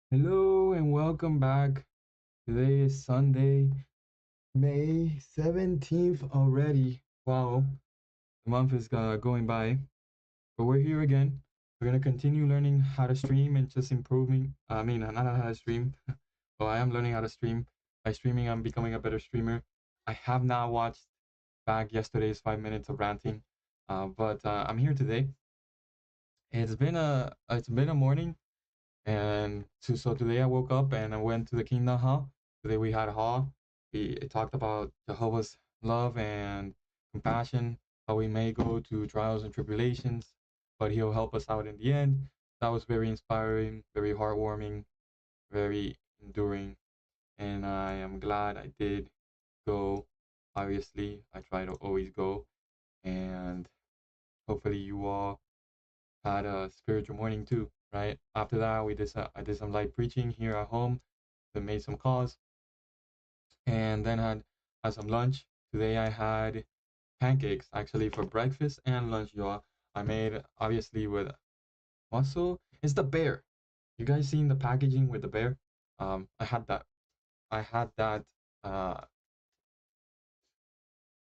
Hello and welcome back. Today is Sunday, May 17th already. Wow, the month is going by, but we're here again. We're going to continue learning how to stream and just improving. I mean, not how to stream. Well, I am learning how to stream. By streaming, I'm becoming a better streamer. I have not watched back yesterday's 5 minutes of ranting, but I'm here today. It's been a morning. And so today I woke up and I went to the Kingdom Hall. Today we had a hall. We talked about Jehovah's love and compassion, how we may go to trials and tribulations, but He'll help us out in the end. That was very inspiring, very heartwarming, very enduring, and I am glad I did go. Obviously, I try to always go, and hopefully you all had a spiritual morning too, right? After that, I did some light preaching here at home, then made some calls, and then had some lunch. Today I had pancakes actually for breakfast and lunch, y'all. I made obviously with also it's the bear. You guys seen the packaging with the bear? I had that. I had that. Uh,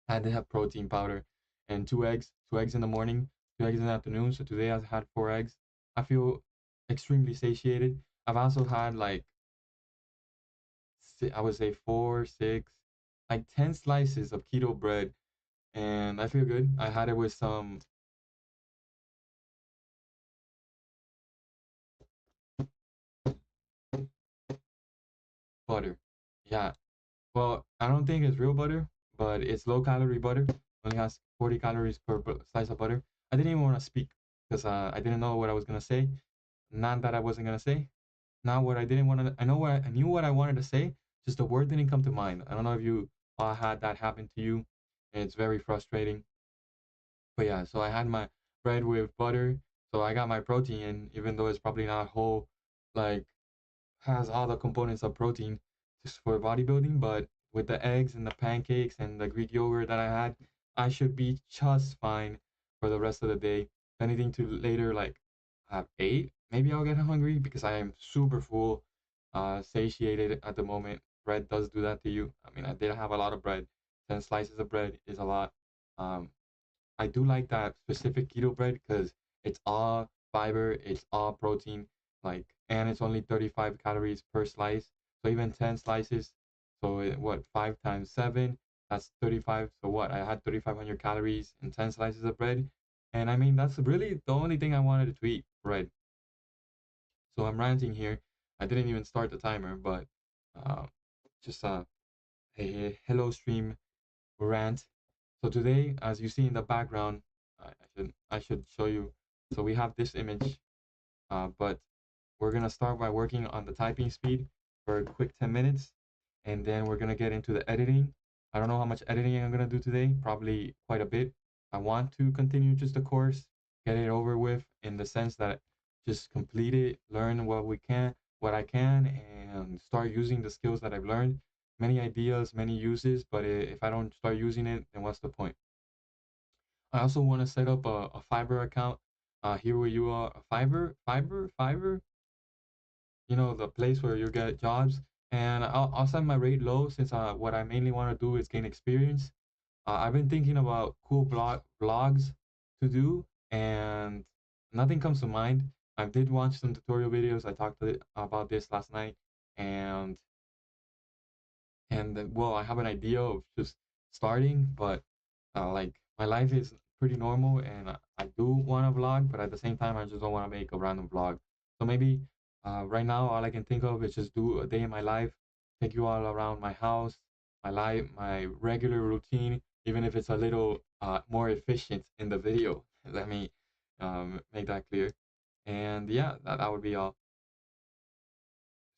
had to have protein powder and two eggs in the morning, 2 eggs in the afternoon. So today I had 4 eggs. I feel extremely satiated. I've also had like I would say 4, 6, like 10 slices of keto bread, and I feel good. I had it with some butter. Yeah. Well, I don't think it's real butter, but it's low calorie butter. Only has 40 calories per slice of butter. I didn't even want to speak because I didn't know what I was gonna say. Not that I wasn't gonna say. Not what I didn't want to. I knew what I wanted to say. Just the word didn't come to mind. I don't know if you had that happen to you. It's very frustrating. But yeah, so I had my bread with butter. So I got my protein in, even though it's probably not whole, like has all the components of protein just for bodybuilding. But with the eggs and the pancakes and the Greek yogurt that I had, I should be just fine for the rest of the day. If anything to later, like have 8, maybe I'll get hungry because I am super full, satiated at the moment. Bread does do that to you. I mean, I did have a lot of bread. 10 slices of bread is a lot. Um, I do like that specific keto bread because it's all fiber, it's all protein, like, and it's only 35 calories per slice. So even 10 slices, so what, 5 times 7, that's 35. So what, I had 3,500 calories and 10 slices of bread. And I mean, that's really the only thing I wanted to eat, bread. So I'm ranting here. I didn't even start the timer, but uh, just a hello stream rant. So today, as you see in the background, I should show you. So we have this image, but we're gonna start by working on the typing speed for a quick 10 minutes, and then we're gonna get into the editing. I don't know how much editing I'm gonna do today, probably quite a bit. I want to continue just the course, get it over with in the sense that just complete it, learn what I can, and start using the skills that I've learned. Many ideas, many uses, but if I don't start using it, then what's the point? I also want to set up a Fiverr account. Here where you are, Fiverr, the place where you get jobs. And I'll set my rate low since what I mainly want to do is gain experience. I've been thinking about cool vlogs to do, and nothing comes to mind. I did watch some tutorial videos. I talked about this last night, and well, I have an idea of just starting, but like my life is pretty normal, and I do want to vlog, but at the same time, I just don't want to make a random vlog. So maybe right now, all I can think of is just do a day in my life, take you all around my house, my life, my regular routine, even if it's a little more efficient in the video. Let me make that clear. And yeah, that would be all.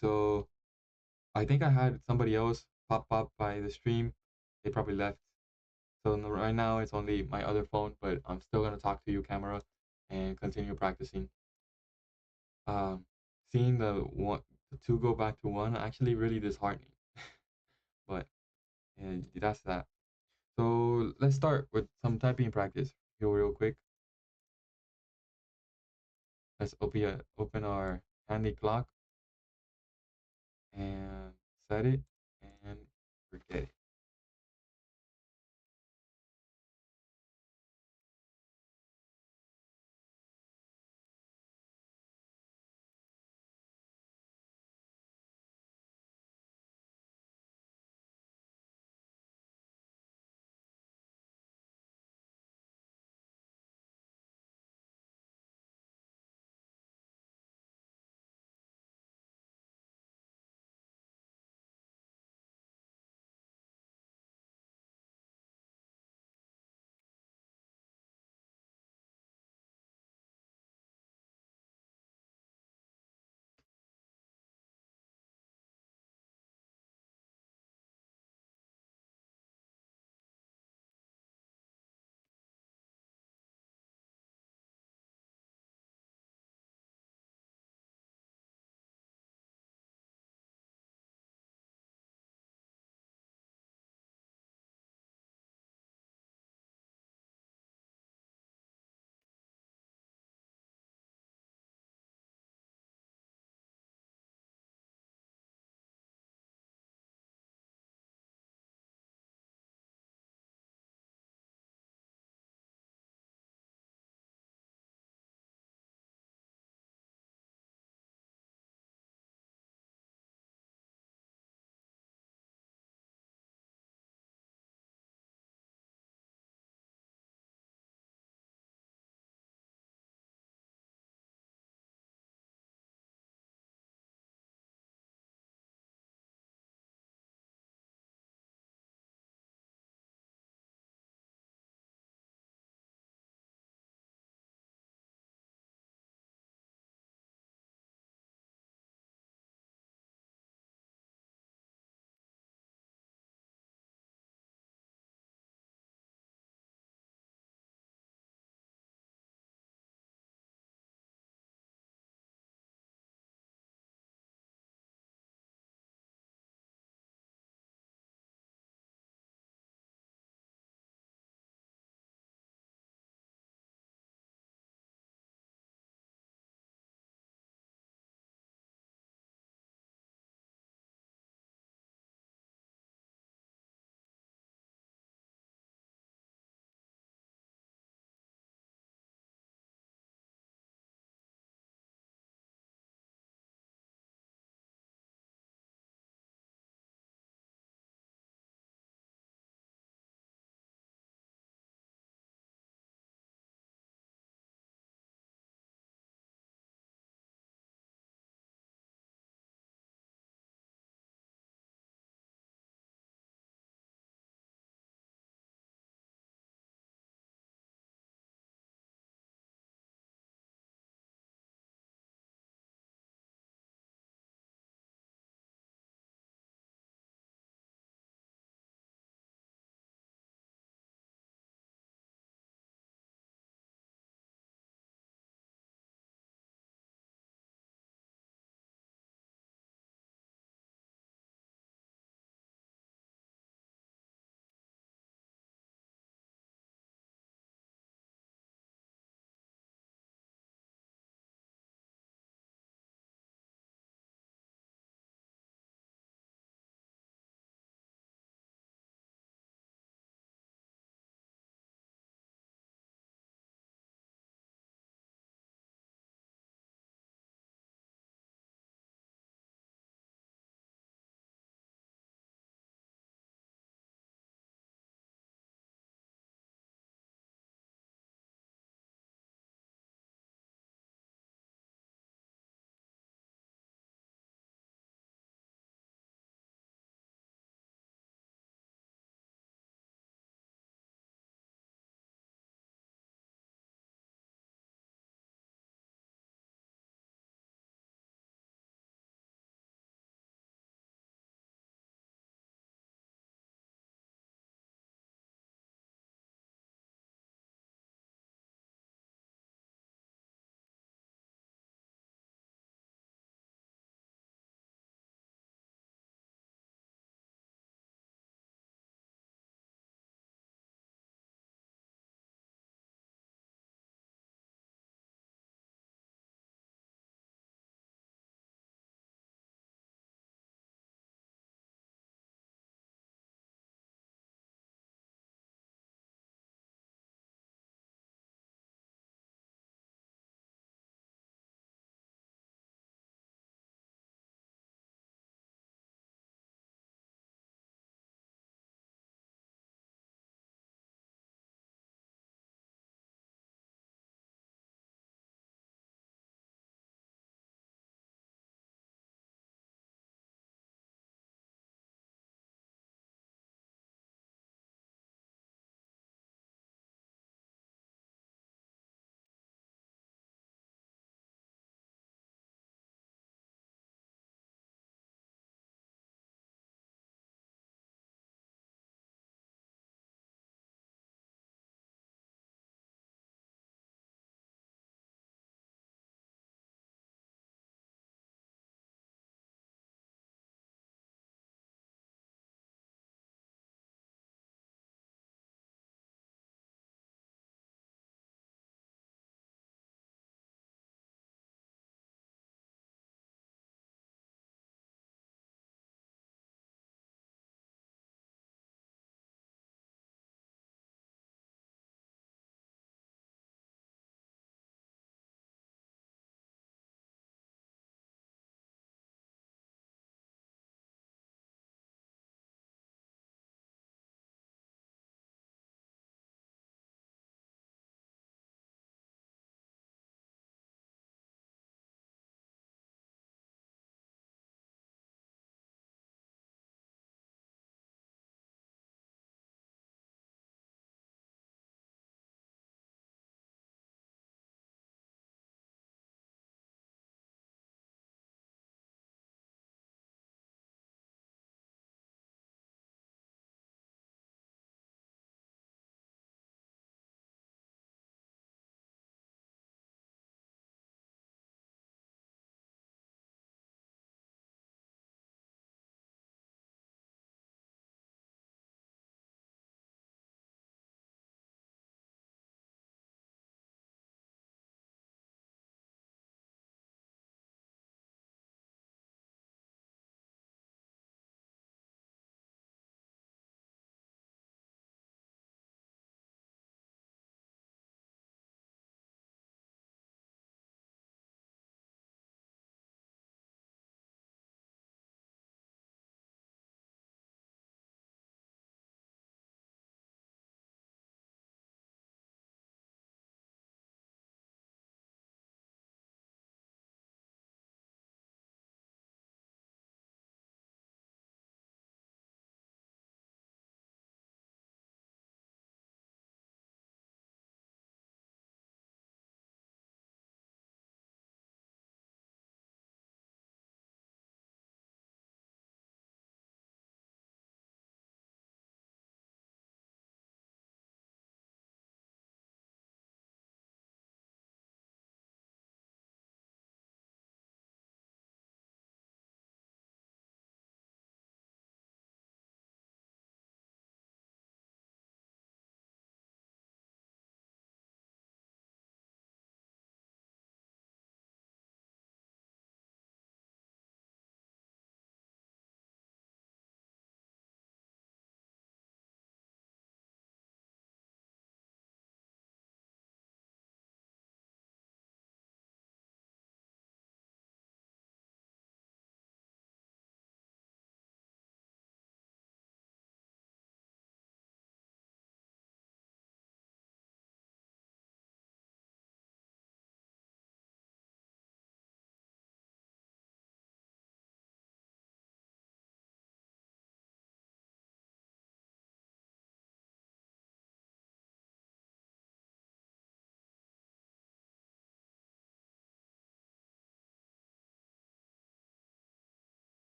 So I think I had somebody else pop up by the stream. They probably left. So right now it's only my other phone, but I'm still gonna talk to you, camera, and continue practicing. Um, Seeing the two go back to one actually really disheartening. But that's that. So let's start with some typing practice. Here real quick. Let's open our handy clock. and set it and forget it.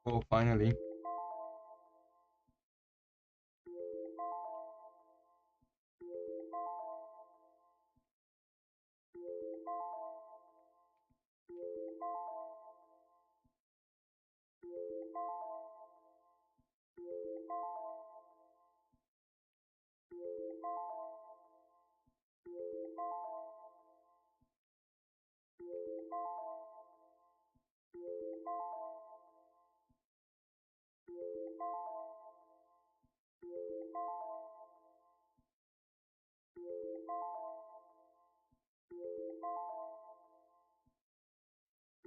Oh, finally.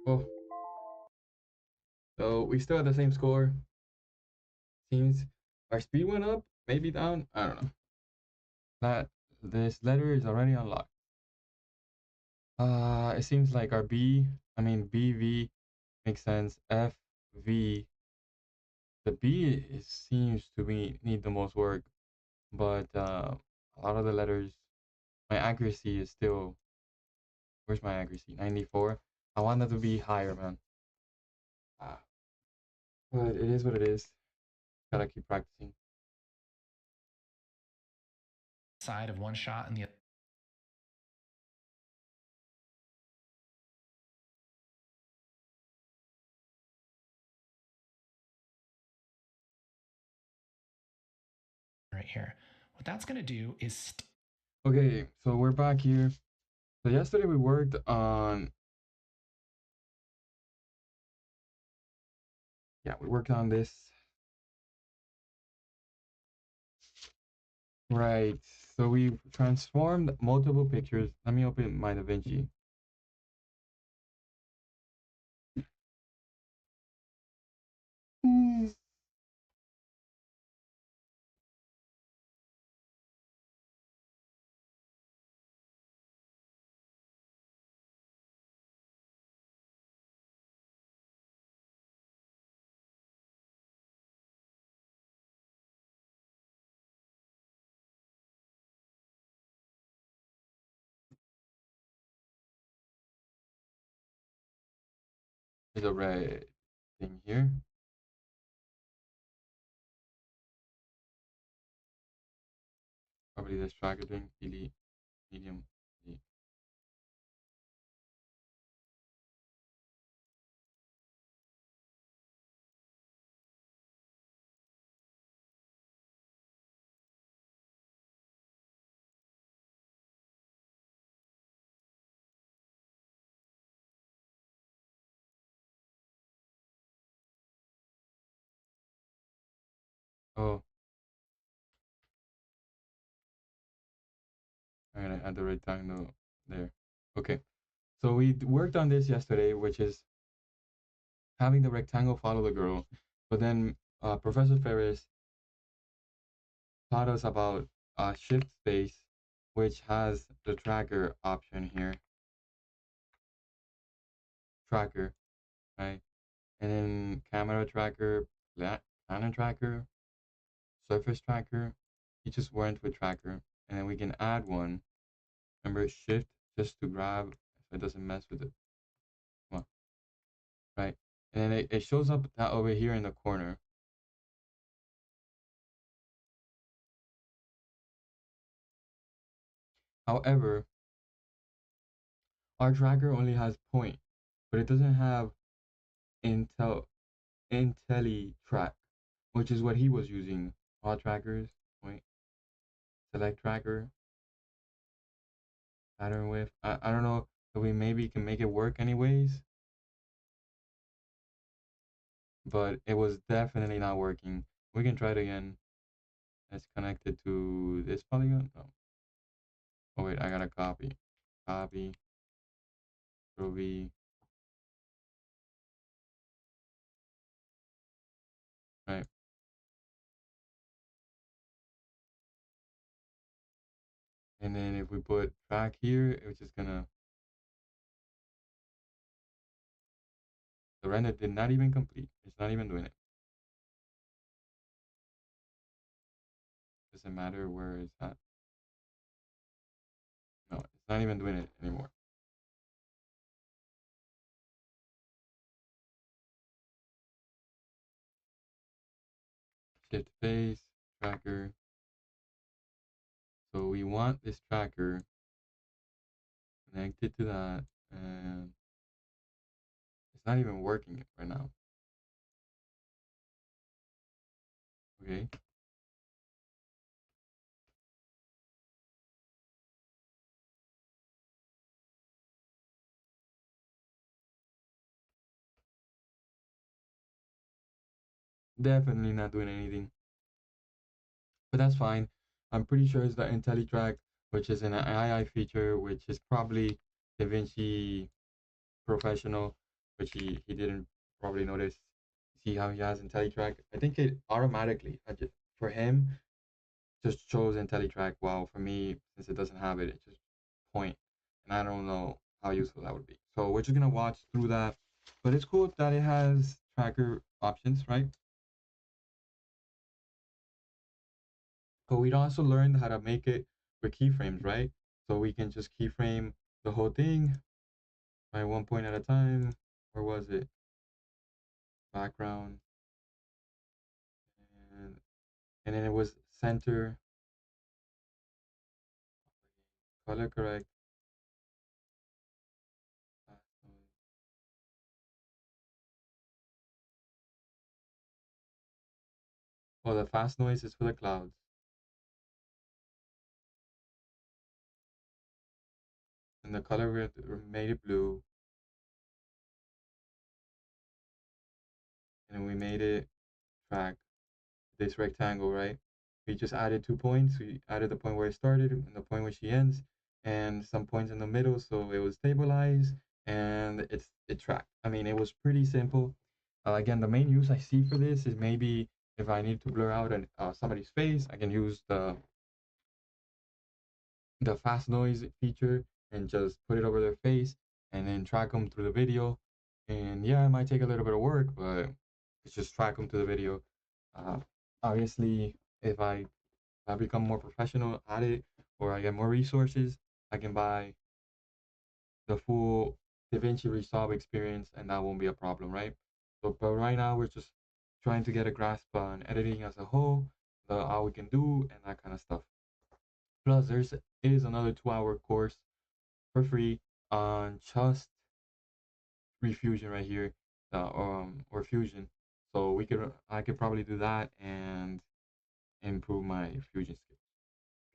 Oh, so we still have the same score. Seems our speed went up, maybe down. I don't know. That this letter is already unlocked. It seems like our BV makes sense. FV, the B seems to be need the most work, but a lot of the letters, my accuracy is still. Where's my accuracy? 94. I want that to be higher, man. Ah, but it is what it is. Gotta keep practicing. Side of one shot and the right here. What that's going to do is Okay, so we're back here. So yesterday we worked on this. Right. So we transformed multiple pictures. Let me open my DaVinci. There's a red thing here. Probably this tracker thing. Delete, medium, delete. Oh, I'm gonna add the rectangle there. Okay. So we worked on this yesterday, which is having the rectangle follow the girl. But then Professor Ferris taught us about shift space, which has the tracker option here. Tracker, right? And then camera tracker, planet tracker, surface tracker. He just went with tracker. And then we can add one. Remember, shift just to grab so it doesn't mess with it. Come on, right? And then it shows up that over here in the corner. However, our tracker only has point, but it doesn't have IntelliTrack, which is what he was using. All trackers, point, select tracker, pattern width. I don't know if we maybe can make it work anyways, but it was definitely not working. We can try it again. Let's connect it to this polygon. No. Oh wait, I gotta copy. Copy. Control V. Right. And then if we put track here, it's just gonna. The render did not even complete. It's not even doing it. Doesn't matter where it's at. No, it's not even doing it anymore. shift face, tracker. So we want this tracker connected to that, and it's not even working right now. Okay. Definitely not doing anything, but that's fine. I'm pretty sure it's the IntelliTrack, which is an AI feature, which is probably DaVinci Professional, which he didn't probably notice. See how he has IntelliTrack? I think it automatically, for him, just shows IntelliTrack. Wow, for me, since it doesn't have it, it just point, and I don't know how useful that would be. So we're just gonna watch through that, but it's cool that it has tracker options, right? But we'd also learned how to make it with keyframes, right? So we can just keyframe the whole thing by one point at a time. Where was it? Background, and and then it was center, color correct. Oh, the fast noise is for the clouds. And the color we made it blue, and we made it track this rectangle, right? We just added 2 points. We added the point where it started and the point where she ends, and some points in the middle, so it was stabilized and it tracked. I mean, it was pretty simple. Again, the main use I see for this is maybe if I need to blur out somebody's face, I can use the fast noise feature and just put it over their face and then track them through the video. And yeah, it might take a little bit of work, but it's just track them through the video. Uh, Obviously, if I become more professional at it or I get more resources, I can buy the full DaVinci Resolve experience, and that won't be a problem, right? So, but right now we're just trying to get a grasp on editing as a whole, how we can do, and that kind of stuff. Plus, there is another 2-hour course for free on just refusion right here, or fusion. So I could probably do that and improve my fusion skills.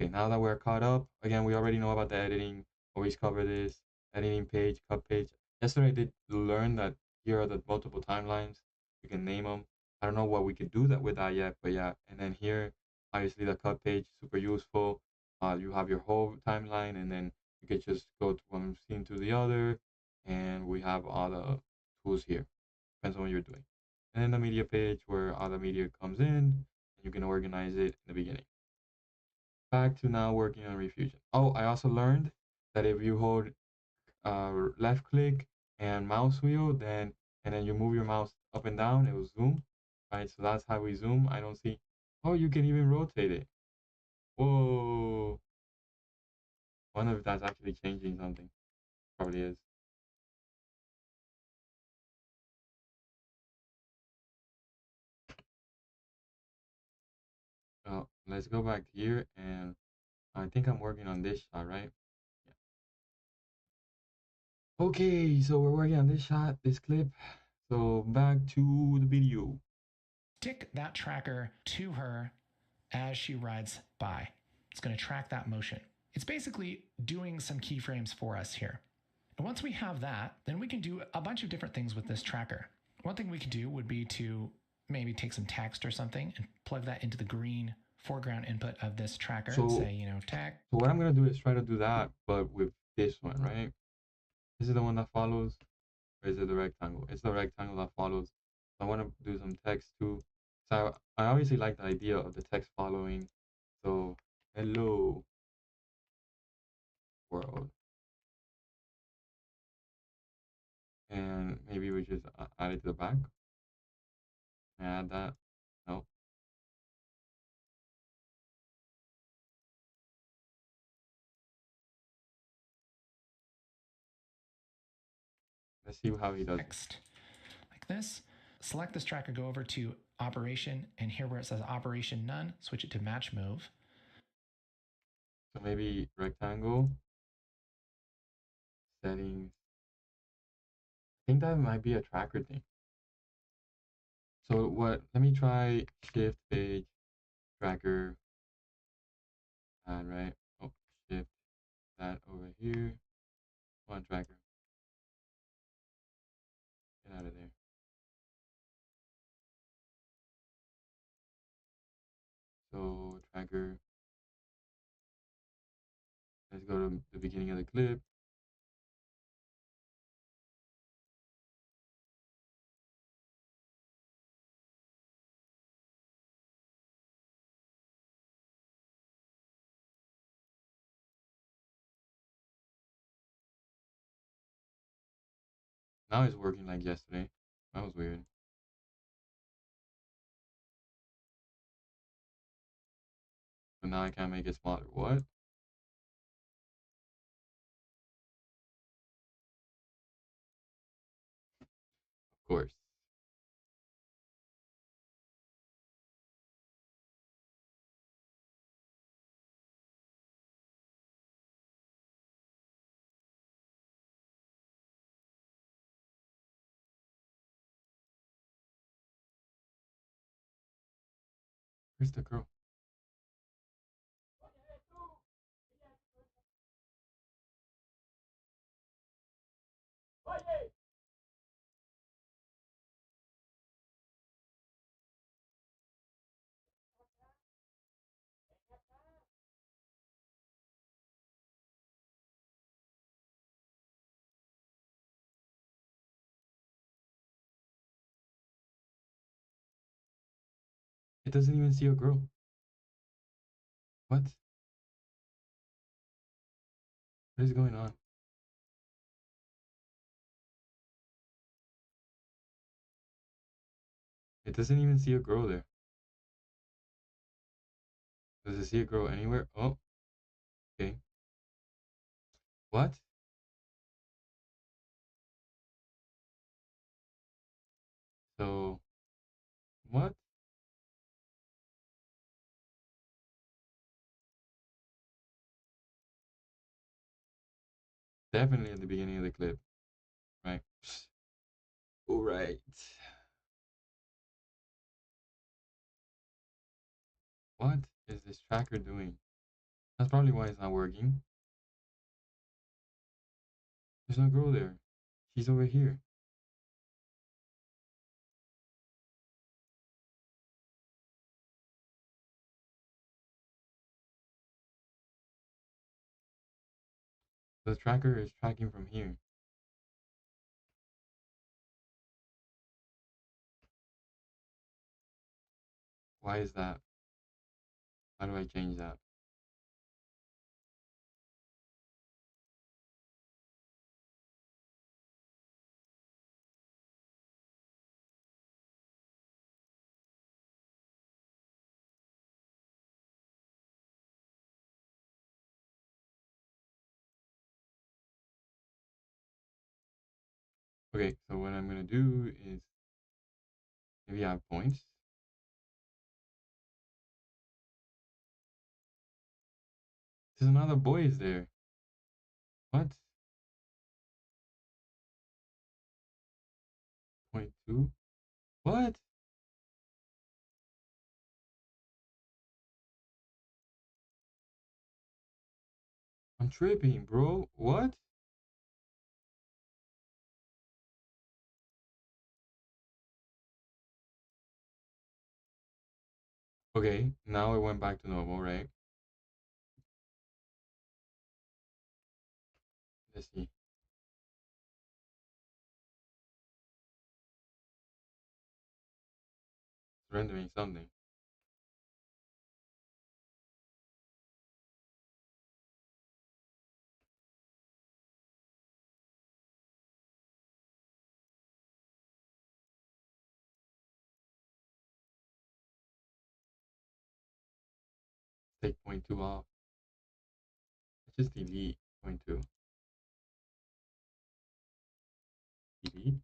Okay, now that we're caught up, again, we already know about the editing. Always cover this editing page, cut page. Yesterday, I did learn that here are the multiple timelines. You can name them. I don't know what we could do that with that yet, but yeah. And then here, obviously, the cut page super useful. You have your whole timeline, and then you could just go to one scene to the other, and we have all the tools here. Depends on what you're doing. And then the media page where all the media comes in, and you can organize it in the beginning. Back to now working on refusion. Oh, I also learned that if you hold left click and mouse wheel, then you move your mouse up and down, it will zoom, right? So that's how we zoom. I don't see. Oh, you can even rotate it. Whoa! Wonder if that's actually changing something. Probably is. So let's go back here, and I think I'm working on this shot, right? Yeah. Okay, so we're working on this shot, this clip. So back to the video. Stick that tracker to her as she rides by. It's going to track that motion. It's basically doing some keyframes for us here. And once we have that, then we can do a bunch of different things with this tracker. One thing we could do would be to maybe take some text or something and plug that into the green foreground input of this tracker and say, text. So what I'm gonna do is try to do that, but with this one, right? This is the one that follows, or is it the rectangle? It's the rectangle that follows. So I want to do some text too. So I obviously like the idea of the text following. So hello world, and maybe we just add it to the back. Add that. No. Let's see how he does. Text like this. Select this tracker, go over to operation, and here where it says operation none, switch it to match move. So maybe rectangle, settings. I think that might be a tracker thing. So what, let me try shift page tracker, and right, oh, shift that over here, one tracker, get out of there. So tracker, let's go to the beginning of the clip. Now it's working like yesterday. That was weird. But now I can't make it smaller. What? Of course. Where's the girl? It doesn't even see a girl. What? What is going on? It doesn't even see a girl there. Does it see a girl anywhere? Oh, okay. What? So, what? Definitely at the beginning of the clip, right? All right. What is this tracker doing? That's probably why it's not working. There's no girl there. She's over here. The tracker is tracking from here. Why is that? How do I change that? Okay, so what I'm gonna do is maybe I have points. There's another boy is there. What? Point two? What? I'm tripping, bro. What? Okay, now it went back to normal, right? Let's see. It's rendering something. Take point two off. Let's just delete point two. Delete.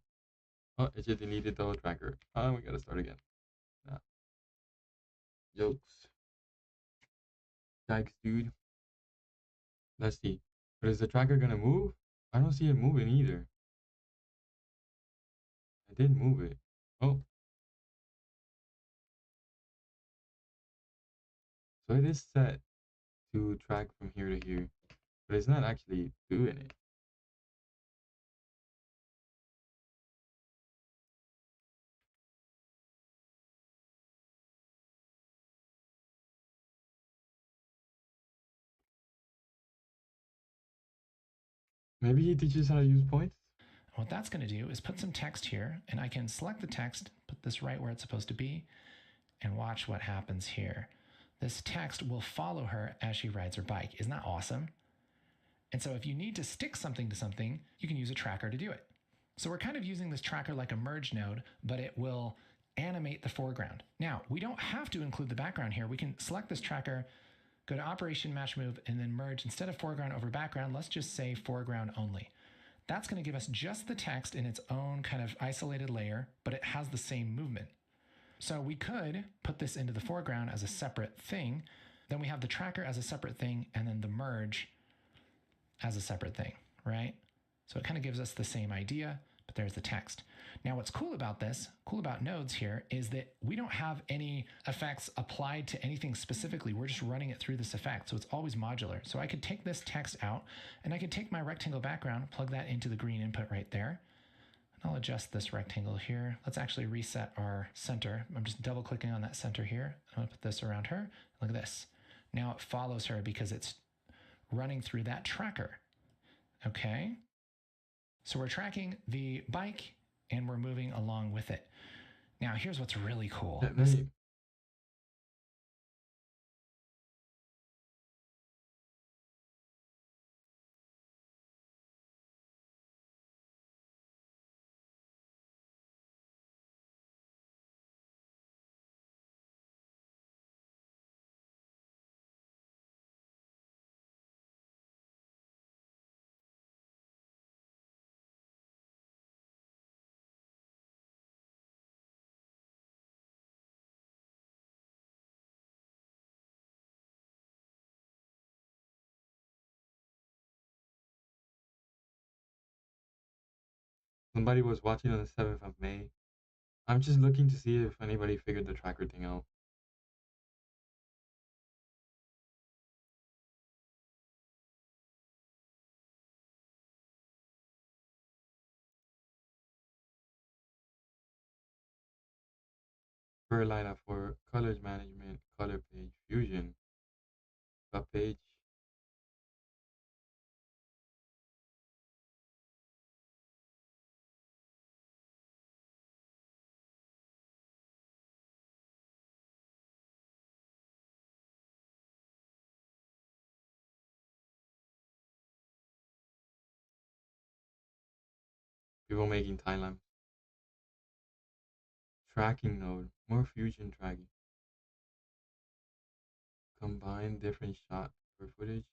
Oh, it just deleted the whole tracker. Oh, we gotta start again. Nah. Jokes. Thanks, dude. Let's see. But is the tracker gonna move? I don't see it moving either. I did move it. Oh, so it is set to track from here to here, but it's not actually doing it. Maybe he teaches how to use points. What that's going to do is put some text here, and I can select the text, put this right where it's supposed to be, and watch what happens here. This text will follow her as she rides her bike. Isn't that awesome? And so if you need to stick something to something, you can use a tracker to do it. So we're kind of using this tracker like a merge node, but it will animate the foreground. Now, we don't have to include the background here. We can select this tracker, go to Operation Match Move, and then merge. Instead of foreground over background, let's just say foreground only. That's going to give us just the text in its own kind of isolated layer, but it has the same movement. So we could put this into the foreground as a separate thing. Then we have the tracker as a separate thing, and then the merge as a separate thing, right? So it kind of gives us the same idea, but there's the text. Now, what's cool about this, cool about nodes here, is that we don't have any effects applied to anything specifically. We're just running it through this effect. So it's always modular. So I could take this text out, and I could take my rectangle background, plug that into the green input right there. And I'll adjust this rectangle here. Let's actually reset our center. I'm just double clicking on that center here. I'm gonna put this around her. Look at this. Now it follows her because it's running through that tracker. Okay. So we're tracking the bike and we're moving along with it. Now, here's what's really cool. Somebody was watching on the 7th of May. I'm just looking to see if anybody figured the tracker thing out. Per line for colors management, color page, fusion, web page. People making timelines. Tracking node, more fusion tracking. Combine different shot for footage.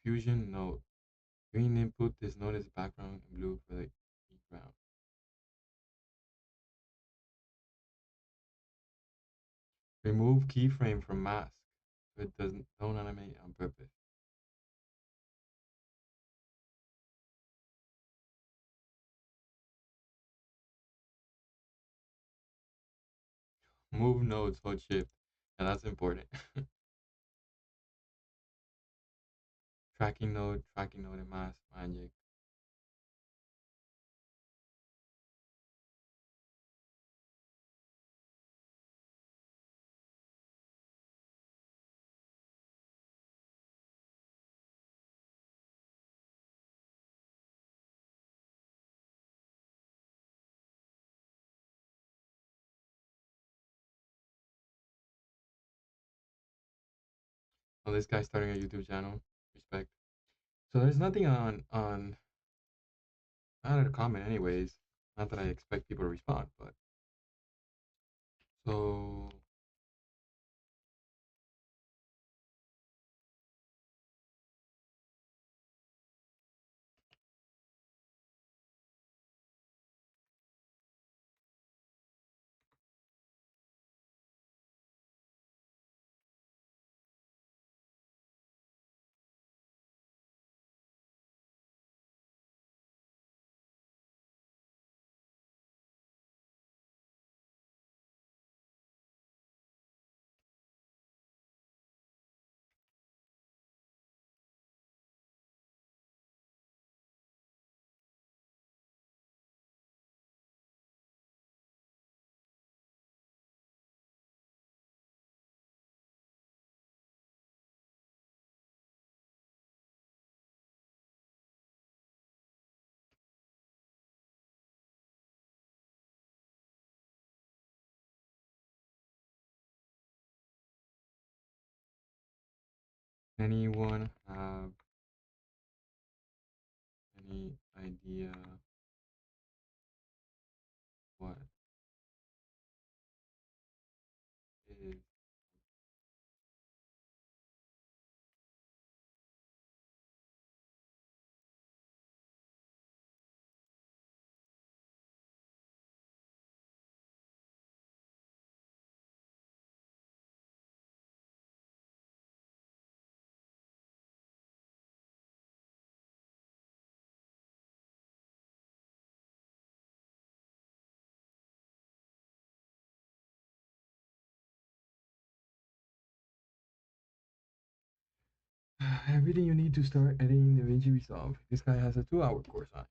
Fusion node. Green input, this node is background, and blue for the ground. Remove keyframe from mask. It don't animate on purpose. Move nodes, hold shift. And that's important. tracking node, and mask magic. Oh, this guy's starting a YouTube channel. Respect. So there's nothing on not a comment anyways. Not that I expect people to respond, but so Anyone have any idea what is everything you need to start editing DaVinci Resolve? This guy has a 2-hour course on it.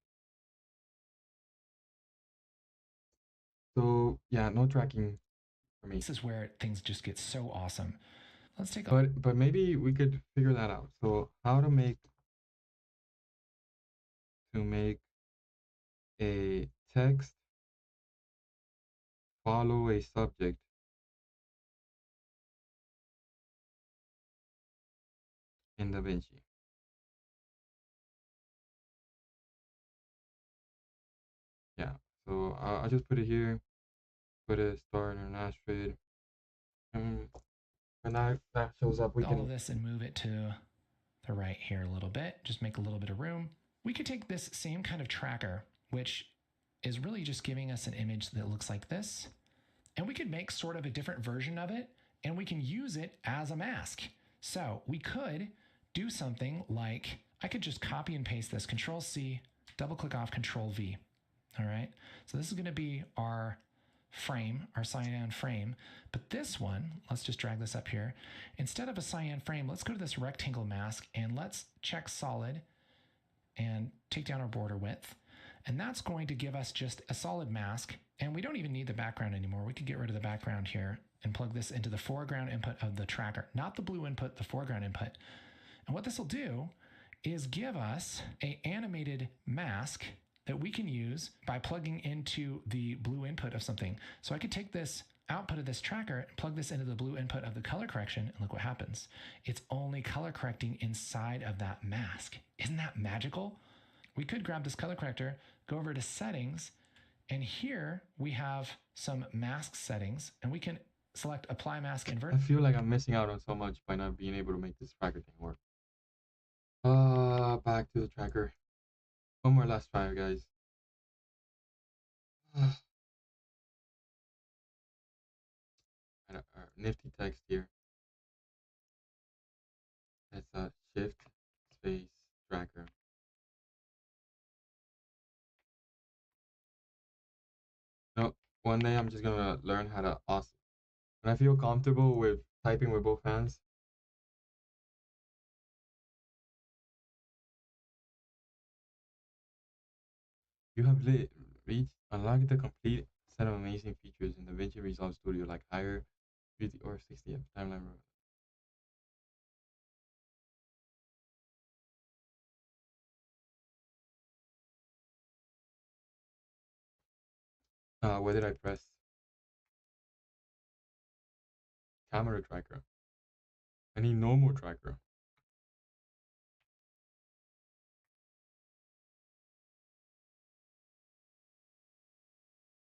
So yeah, no tracking for me. This is where things just get so awesome. Let's take a but maybe we could figure that out. So how to make a text follow a subject in DaVinci. Yeah, so I'll just put it here, put a star and an asterisk. And when that shows up, we all can of this and move it to the right here a little bit, just make a little bit of room. We could take this same kind of tracker, which is really just giving us an image that looks like this, and we could make sort of a different version of it, and we can use it as a mask. So we could do something like, I could just copy and paste this, Control C, double click off, Control V. All right, so this is going to be our frame, our cyan frame. But this one, let's just drag this up here. Instead of a cyan frame, let's go to this rectangle mask and let's check solid and take down our border width. And that's going to give us just a solid mask. And we don't even need the background anymore. We could get rid of the background here and plug this into the foreground input of the tracker, not the blue input, the foreground input. And what this will do is give us an animated mask that we can use by plugging into the blue input of something. So I could take this output of this tracker and plug this into the blue input of the color correction, and look what happens. It's only color correcting inside of that mask. Isn't that magical? We could grab this color corrector, go over to settings, and here we have some mask settings, and we can select apply mask invert. I feel like I'm missing out on so much by not being able to make this tracker thing work. Back to the tracker. One more last try, guys. Nifty text here. That's a shift space tracker. No, one day I'm just gonna learn how to awesome. When I feel comfortable with typing with both hands, you have reached unlock the complete set of amazing features in DaVinci Resolve Studio, like higher 50 or 60 timeline. What did I press? Camera tracker. I need normal tracker.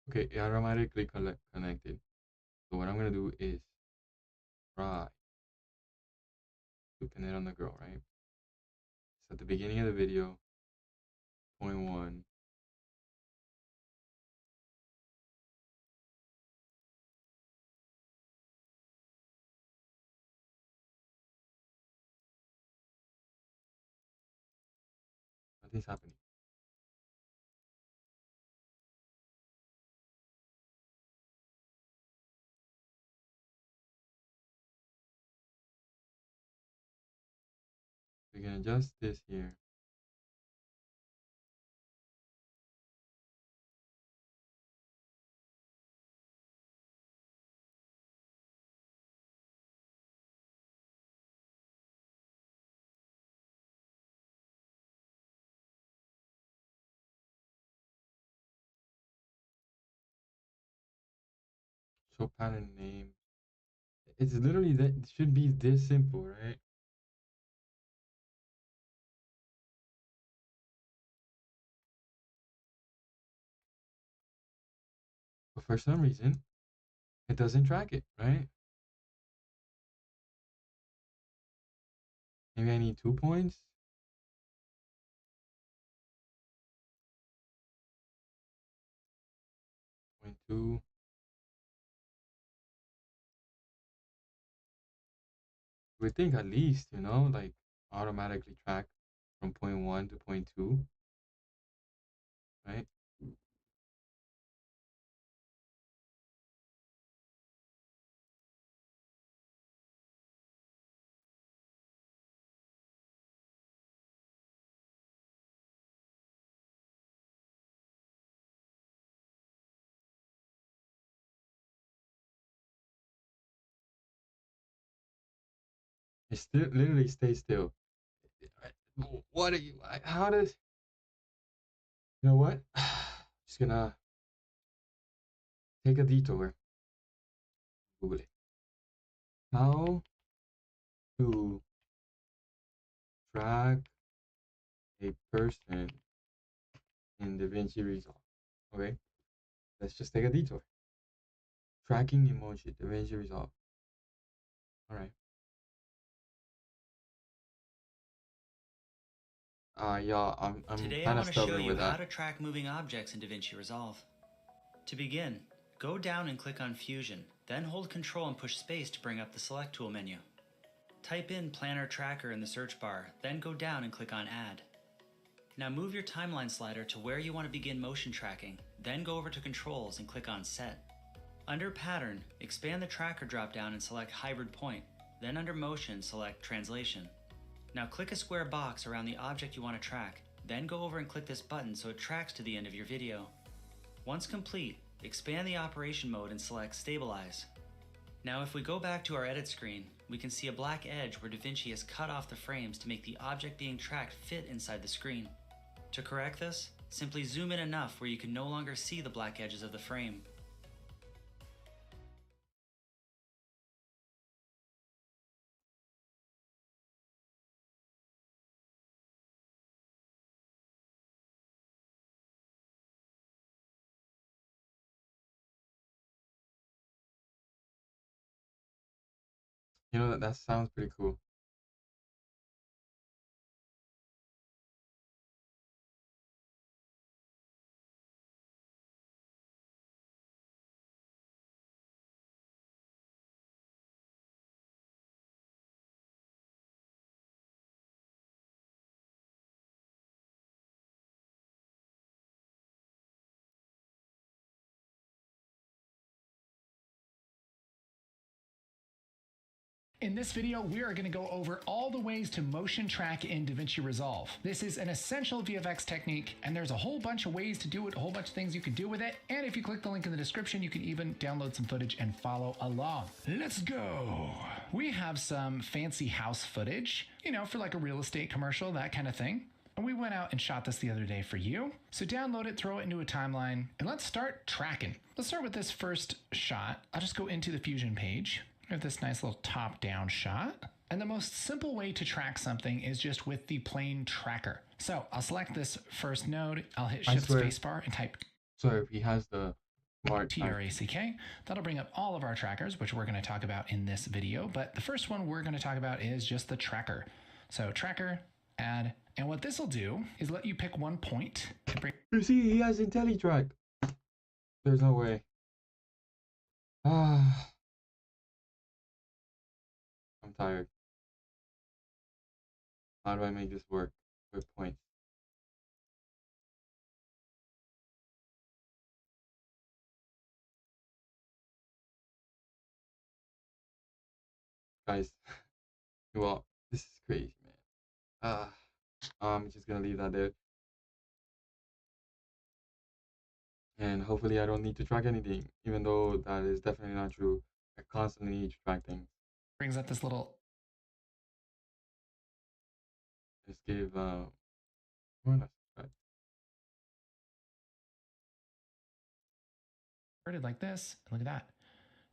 Okay, it automatically connected. So what I'm gonna do is try to pin it on the girl, right? It's at the beginning of the video, point 1. Nothing's happening. We can adjust this here. Show pattern name. It's literally that. It should be this simple, right? for some reason, it doesn't track it, right? Maybe I need 2 points. 0.2. We think at least, like automatically track from point 1 to point 2, right? It still literally stays still. What are you? How does? You know what? Just gonna take a detour. Google it. How to track a person in DaVinci Resolve. Okay, let's just take a detour. Tracking emoji, DaVinci Resolve. All right. Y'all, I'm Today I kind of want to show stubborn you with how that. to track moving objects in DaVinci Resolve. To begin, go down and click on Fusion, then hold Ctrl and push space to bring up the Select Tool menu. Type in Planner Tracker in the search bar, then go down and click on Add. Now move your timeline slider to where you want to begin motion tracking, then go over to Controls and click on Set. Under Pattern, expand the Tracker dropdown and select Hybrid Point, then under Motion select Translation. Now click a square box around the object you want to track, then go over and click this button so it tracks to the end of your video. Once complete, expand the operation mode and select Stabilize. Now if we go back to our edit screen, we can see a black edge where DaVinci has cut off the frames to make the object being tracked fit inside the screen. To correct this, simply zoom in enough where you can no longer see the black edges of the frame. That sounds pretty cool. In this video, we are going to go over all the ways to motion track in DaVinci Resolve. This is an essential VFX technique, and there's a whole bunch of ways to do it, a whole bunch of things you can do with it. And if you click the link in the description, you can even download some footage and follow along. Let's go. We have some fancy house footage, for like a real estate commercial, that kind of thing. And we went out and shot this the other day for you. So download it, throw it into a timeline, and let's start tracking. Let's start with this first shot. I'll just go into the Fusion page. We have this nice little top-down shot. And the most simple way to track something is just with the plain tracker. So I'll select this first node. I'll hit Shift Spacebar and type So he has the smart TRACK. That'll bring up all of our trackers, which we're going to talk about in this video. But the first one we're going to talk about is just the tracker. So tracker, add, and what this will do is let you pick one point. You see, he has IntelliTrack. There's no way. I'm tired. How do I make this work with points? Guys, well, this is crazy, man. I'm just gonna leave that there. And hopefully I don't need to track anything, even though that is definitely not true. I constantly need to track things. Brings up this little... Let's give, like this. Look at that.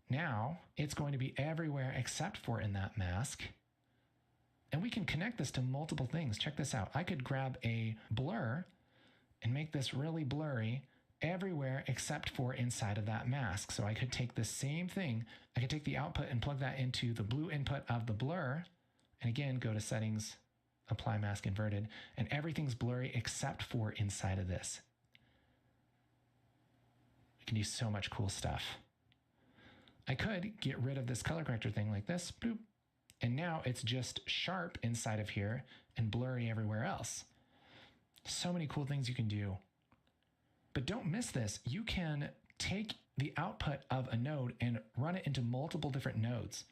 Now it's going to be everywhere except for in that mask. And we can connect this to multiple things. Check this out. I could grab a blur and make this really blurry everywhere except for inside of that mask. So I could take the same thing, I could take the output and plug that into the blue input of the blur, and again, go to settings, apply mask inverted, and everything's blurry except for inside of this. You can do so much cool stuff. I could get rid of this color corrector thing like this, boop, and now it's just sharp inside of here and blurry everywhere else. So many cool things you can do. But don't miss this. You can take the output of a node and run it into multiple different nodes.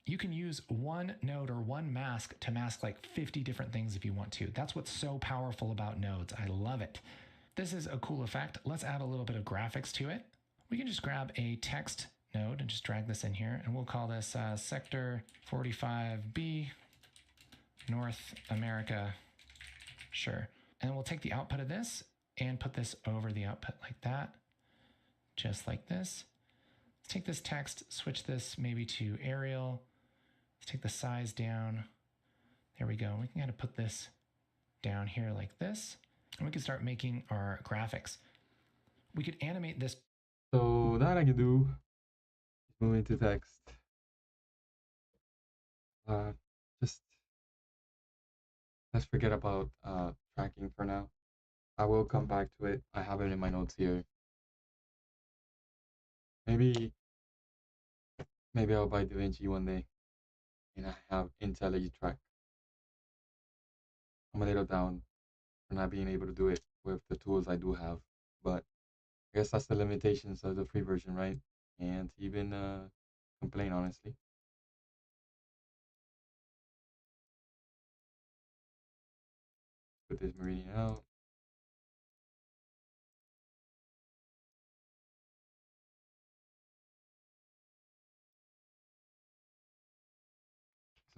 You can use one node or one mask to mask like 50 different things if you want to. That's what's so powerful about nodes. I love it. This is a cool effect. Let's add a little bit of graphics to it. We can just grab a text node and just drag this in here, and we'll call this sector 45B, North America. Sure. And then we'll take the output of this and put this over the output like that, just like this. Let's take this text, switch this maybe to Arial. Let's take the size down. There we go. We can kind of put this down here like this, and we can start making our graphics. We could animate this. So that I can do. Move into text. Just let's forget about tracking for now. I will come back to it. I have it in my notes here. Maybe I'll buy DaVinci one day and I have IntelliTrack. I'm a little down for not being able to do it with the tools I do have, but I guess that's the limitations of the free version, right? And even complain, honestly. Put this meridian out.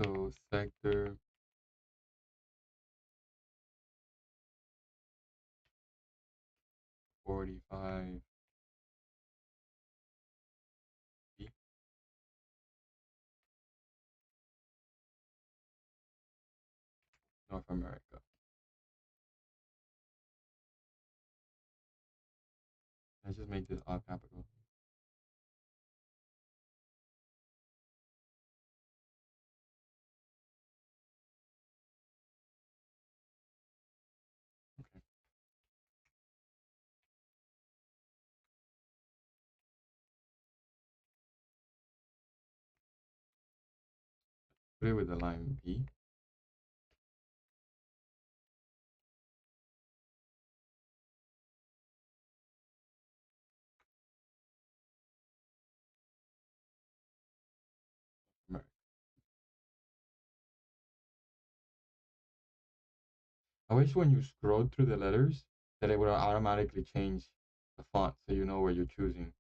So sector 45 B. North America. Let's just make this all capital. Okay. Put it with the line B. America. I wish when you scroll through the letters that it would automatically change the font so you know what you're choosing.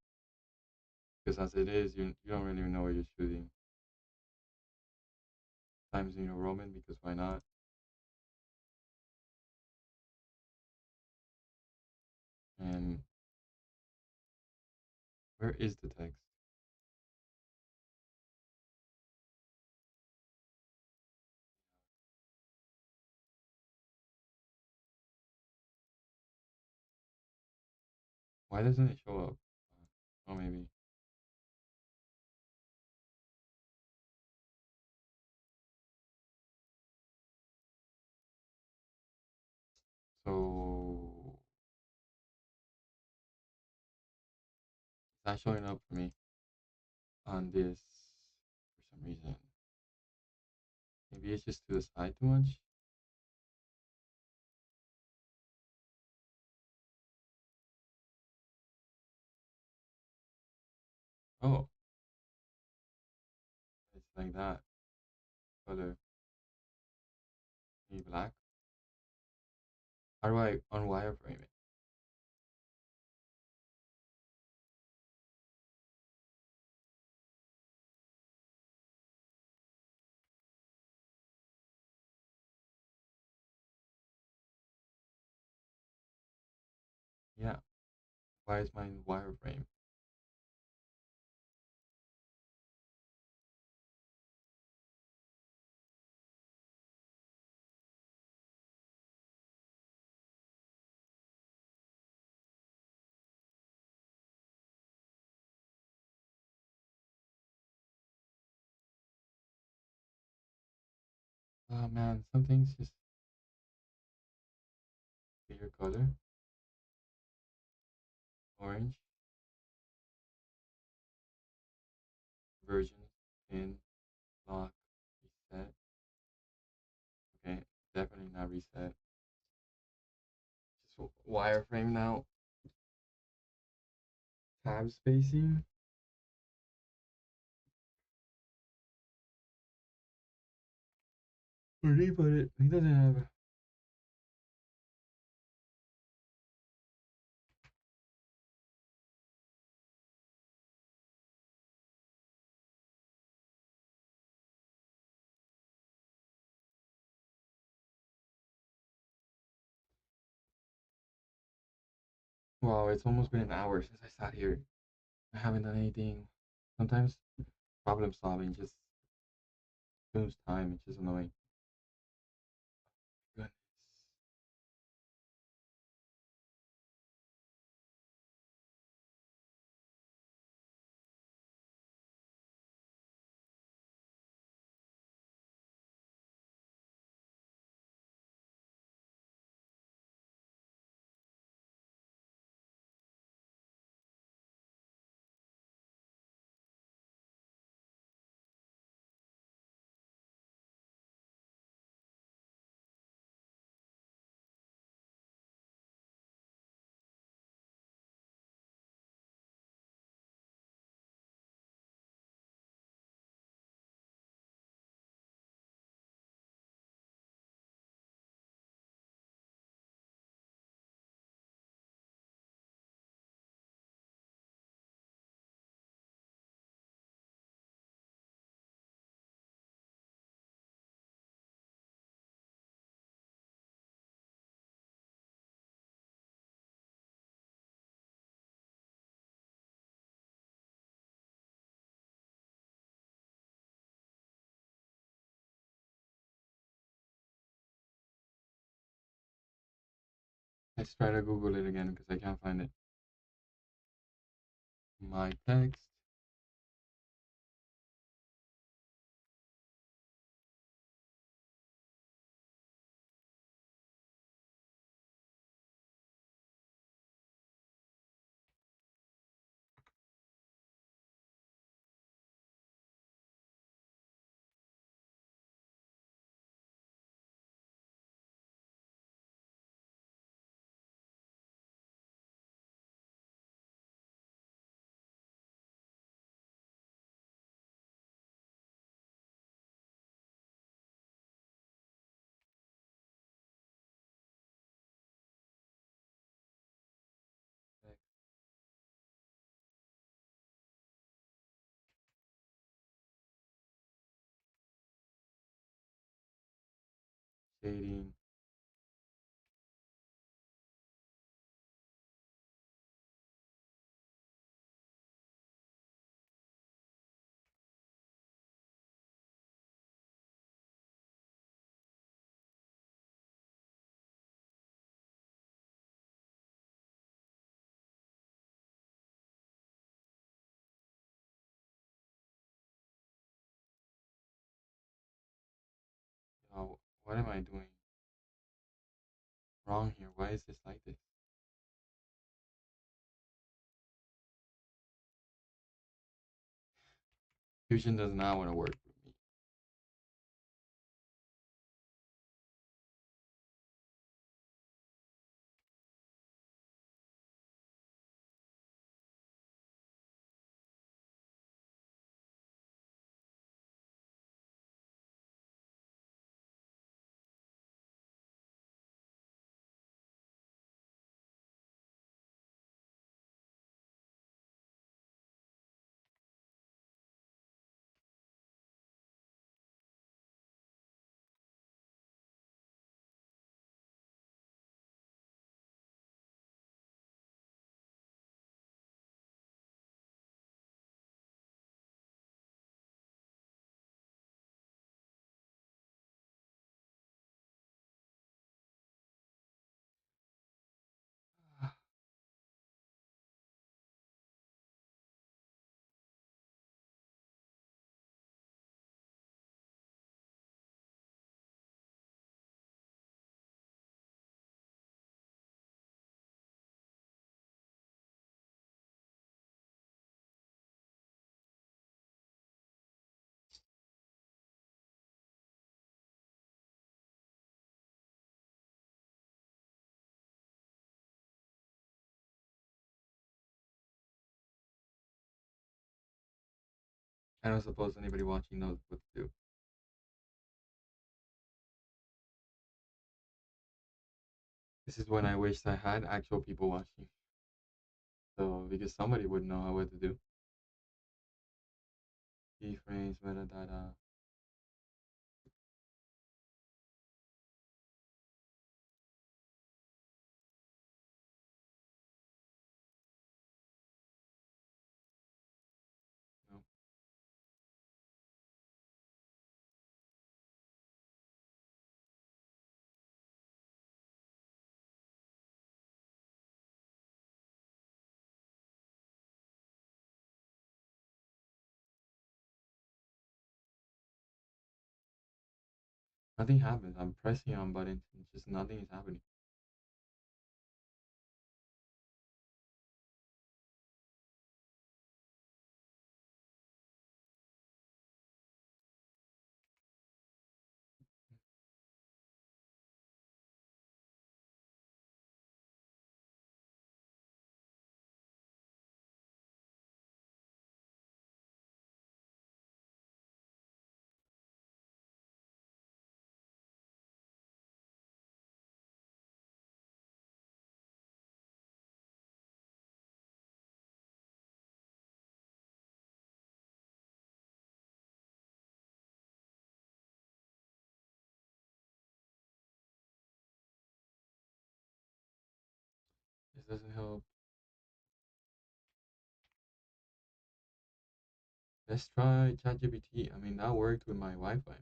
Because as it is, you don't really know what you're choosing. Times New Roman, because why not? And where is the text? Why doesn't it show up? Oh, maybe. So it's not showing up for me on this for some reason. Maybe it's just to the side too much. Oh, it's like that. Color. Maybe black. How do I unwireframe it? Yeah. Why is mine wireframe? Oh man, some things just clear color, orange, version, in, lock, reset. Okay, definitely not reset. Just wireframe now. Tab spacing. Where did he put it? He doesn't have. Wow, it's almost been an hour since I sat here. I haven't done anything. Sometimes problem solving just consumes time. It's just annoying. Goodness. Let's try to Google it again because I can't find it. My text. Text shading. Oh, what am I doing wrong here? Why is this like this? Fusion does not want to work with me. I don't suppose anybody watching knows what to do. This is when I wish I had actual people watching. So because somebody would know what to do. Keyframes, metadata. No. Nothing happens. I'm pressing on buttons and just nothing is happening. This doesn't help. Let's try ChatGPT. I mean, that worked with my Wi-Fi.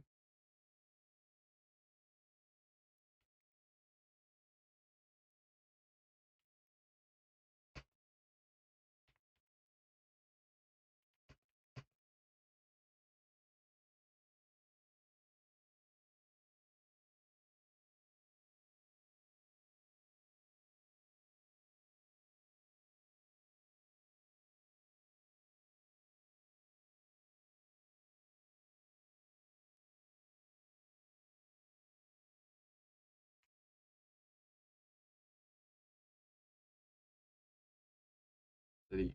City.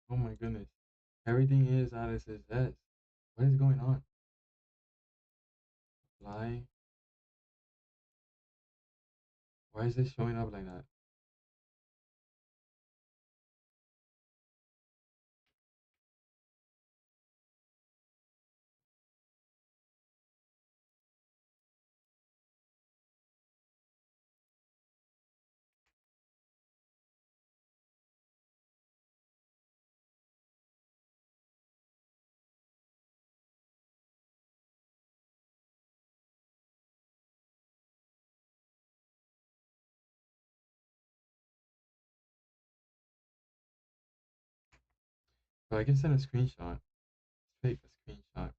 Oh my goodness. Everything is Alice's S. What is going on? Apply. Why is this showing up like that? So I can send a screenshot. Let's take a screenshot.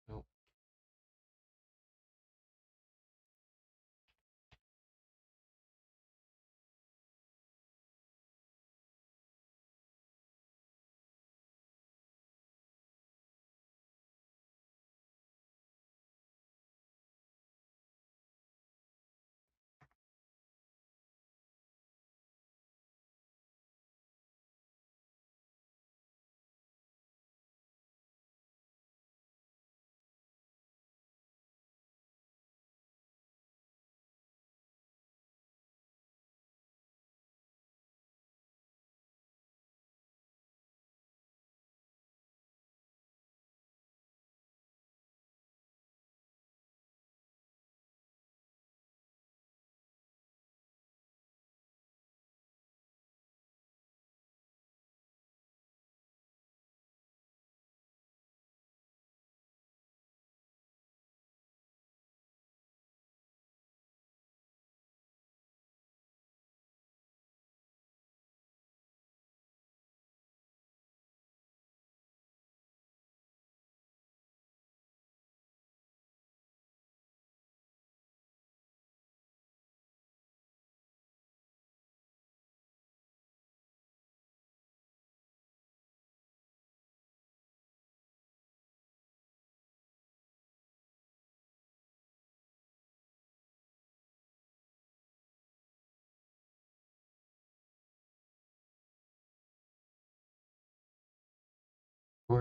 No.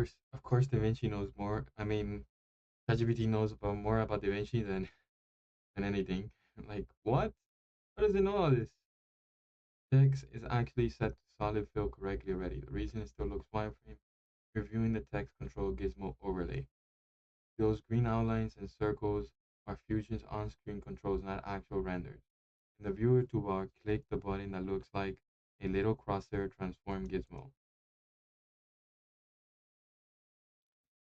of course, DaVinci knows more. I mean, ChatGPT knows about more about DaVinci than anything. Like what? How does it know all this? Text is actually set to solid fill correctly already. The reason it still looks wireframe. Reviewing the text control gizmo overlay. Those green outlines and circles are Fusion's on-screen controls, not actual renders. In the viewer toolbar, click the button that looks like a little crosshair transform gizmo.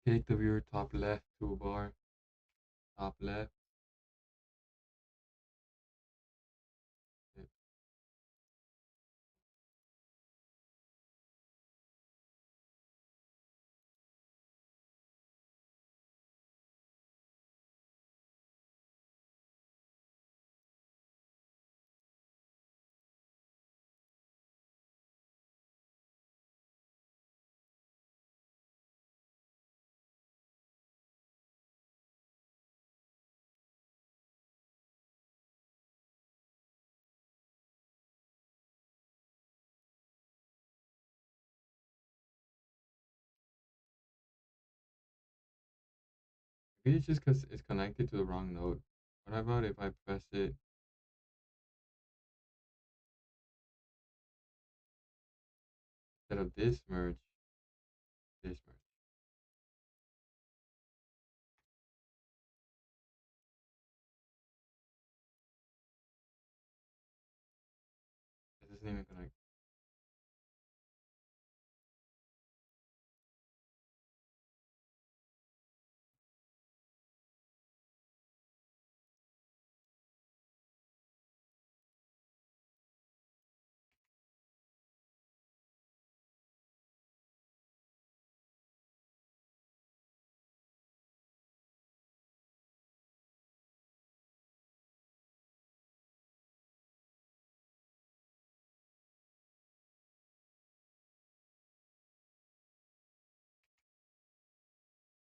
Click the viewer top left toolbar, top left. Maybe it's just because it's connected to the wrong node. What about if I press it instead of this merge, this merge? It doesn't even connect.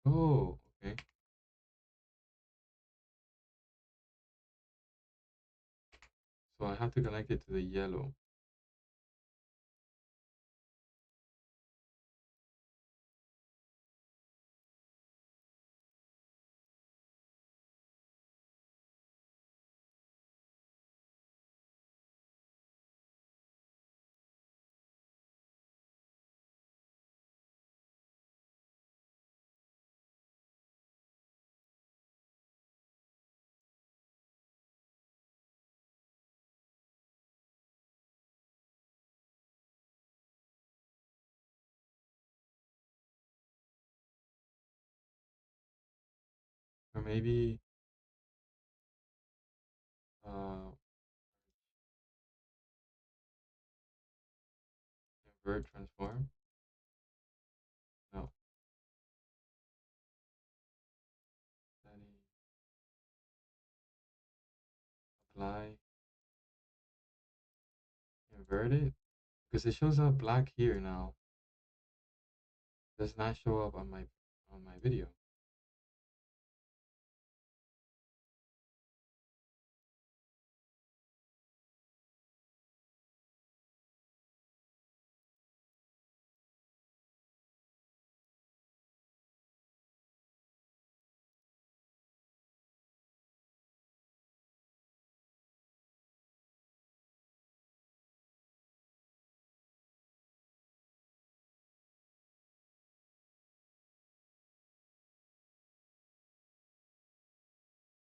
Oh, okay. So I have to connect it to the yellow. Or maybe uh invert transform. No. Setting, apply, invert it. Because it shows up black here now. It does not show up on my video.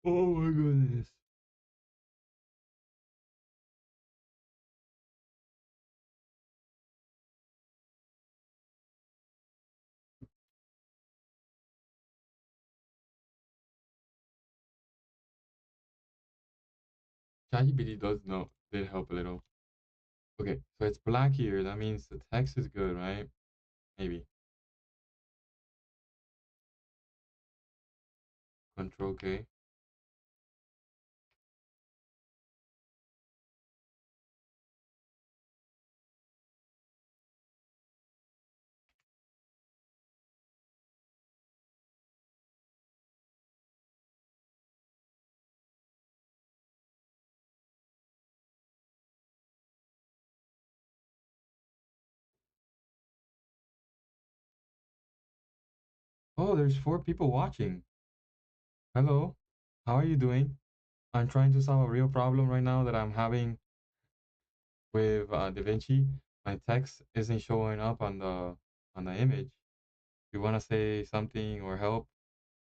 Oh my goodness. ChatGPT does know did help a little. Okay, so it's black here. That means the text is good, right? Maybe. Control K. Oh, there's 4 people watching. Hello, how are you doing? I'm trying to solve a real problem right now that I'm having with DaVinci. My text isn't showing up on the image. If you want to say something or help,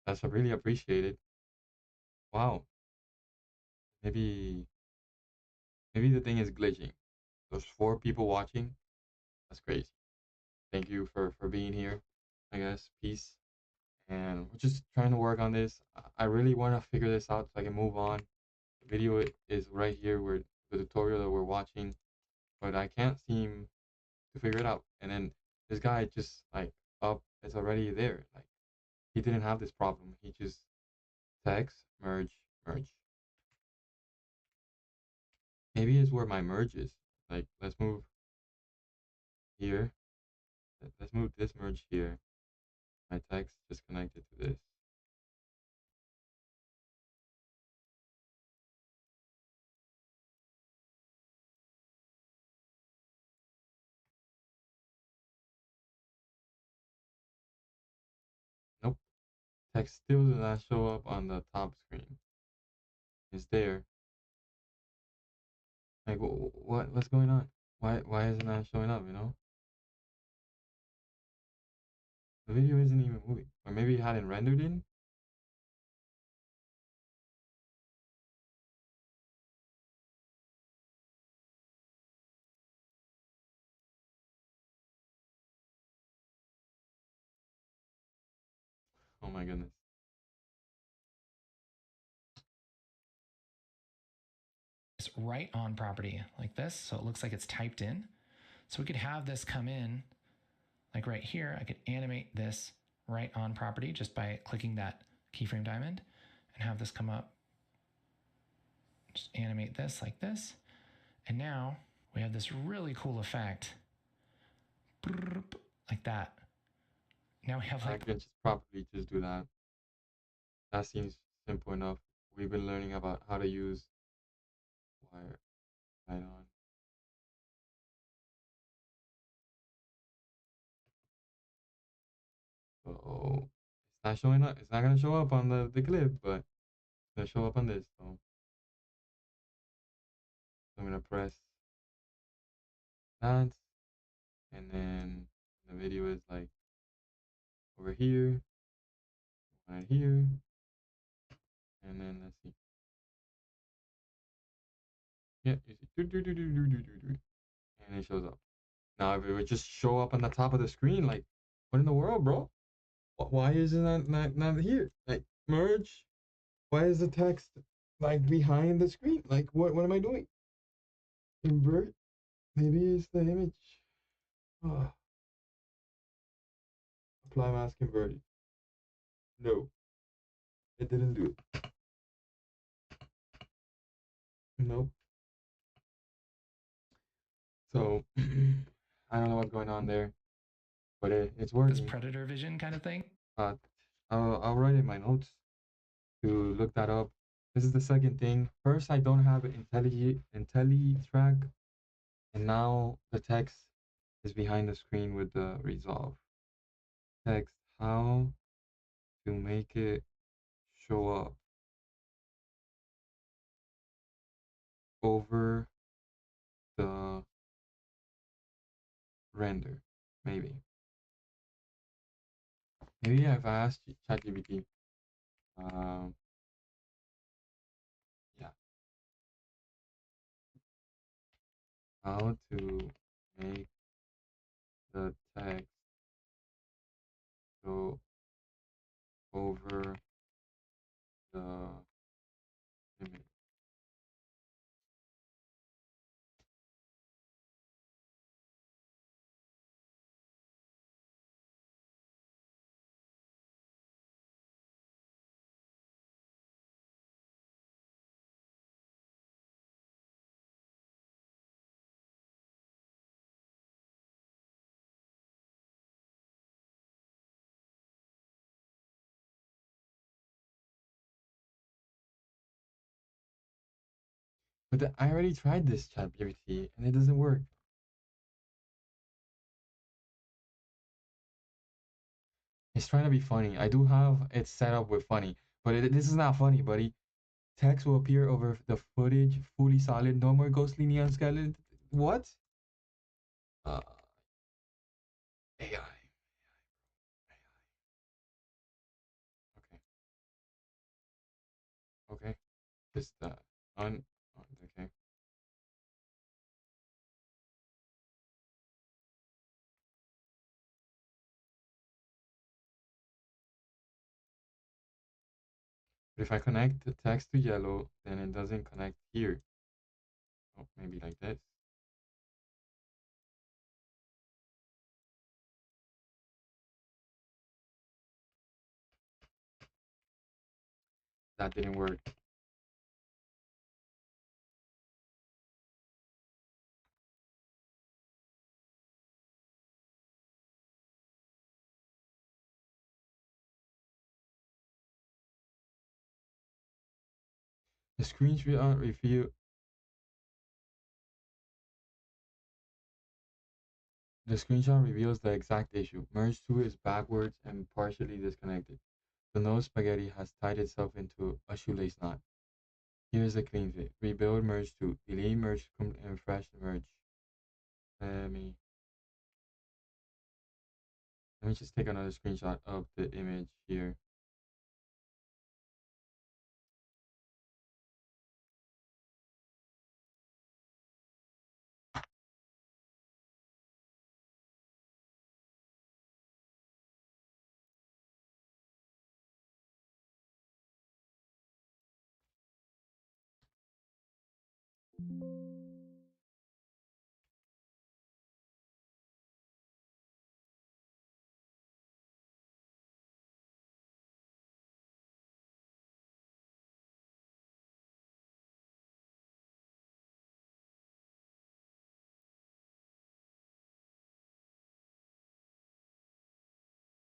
that's really appreciated. Wow, maybe the thing is glitching. There's 4 people watching. That's crazy. Thank you for being here. I guess peace. And we're just trying to work on this. I really want to figure this out so I can move on. The video is right here where the tutorial that we're watching, but I can't seem to figure it out. And then this guy just like up is already there. Like he didn't have this problem. He just text merge merge. Maybe it's where my merge is. Like let's move here. Let's move this merge here. My text just connected to this. Nope. Text still does not show up on the top screen. It's there. Like what's going on? Why isn't that showing up? You know, the video isn't even moving, or maybe it hadn't rendered in. Oh my goodness. It's right on property like this. So it looks like it's typed in. So we could have this come in like right here. I could animate this right on property just by clicking that keyframe diamond and have this come up. Just animate this like this. And now we have this really cool effect like that. Now we have I like can just probably just do that. That seems simple enough. We've been learning about how to use wire right on. So it's not showing up. It's not gonna show up on the clip, but it's gonna show up on this. So I'm gonna press that, and then the video is like over here, right here, and then let's see. Yeah, you see, and it shows up. Now, if it would just show up on the top of the screen, like, what in the world, bro? Why is it not here? Like, merge. Why is the text like behind the screen? Like, what am I doing? Invert. Maybe it's the image. Oh. Apply mask inverted. No, it didn't do it. Nope. So I don't know what's going on there, but it's working. this predator vision kind of thing. I'll write in my notes to look that up. This is the second thing. First, I don't have IntelliTrack, and now the text is behind the screen with the resolve. Text, how to make it show up over the render. Maybe if I ask ChatGPT, um, yeah, how to make the text go over the image. But I already tried this ChatGPT and it doesn't work. It's trying to be funny. I do have it set up with funny, but this is not funny, buddy. Text will appear over the footage, fully solid, no more ghostly neon skeleton. What? Uh, AI. Okay. Okay. Just on. Okay. But if I connect the text to yellow, then it doesn't connect here. Oh, maybe like this. That didn't work. The screenshot reveal. The screenshot reveals the exact issue. Merge 2 is backwards and partially disconnected. The nose spaghetti has tied itself into a shoelace knot. Here's a clean fit. Rebuild merge 2. Delete merge and fresh merge. Let me let me just take another screenshot of the image here.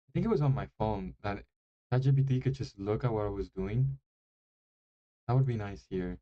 I think it was on my phone that ChatGPT could just look at what I was doing. That would be nice here.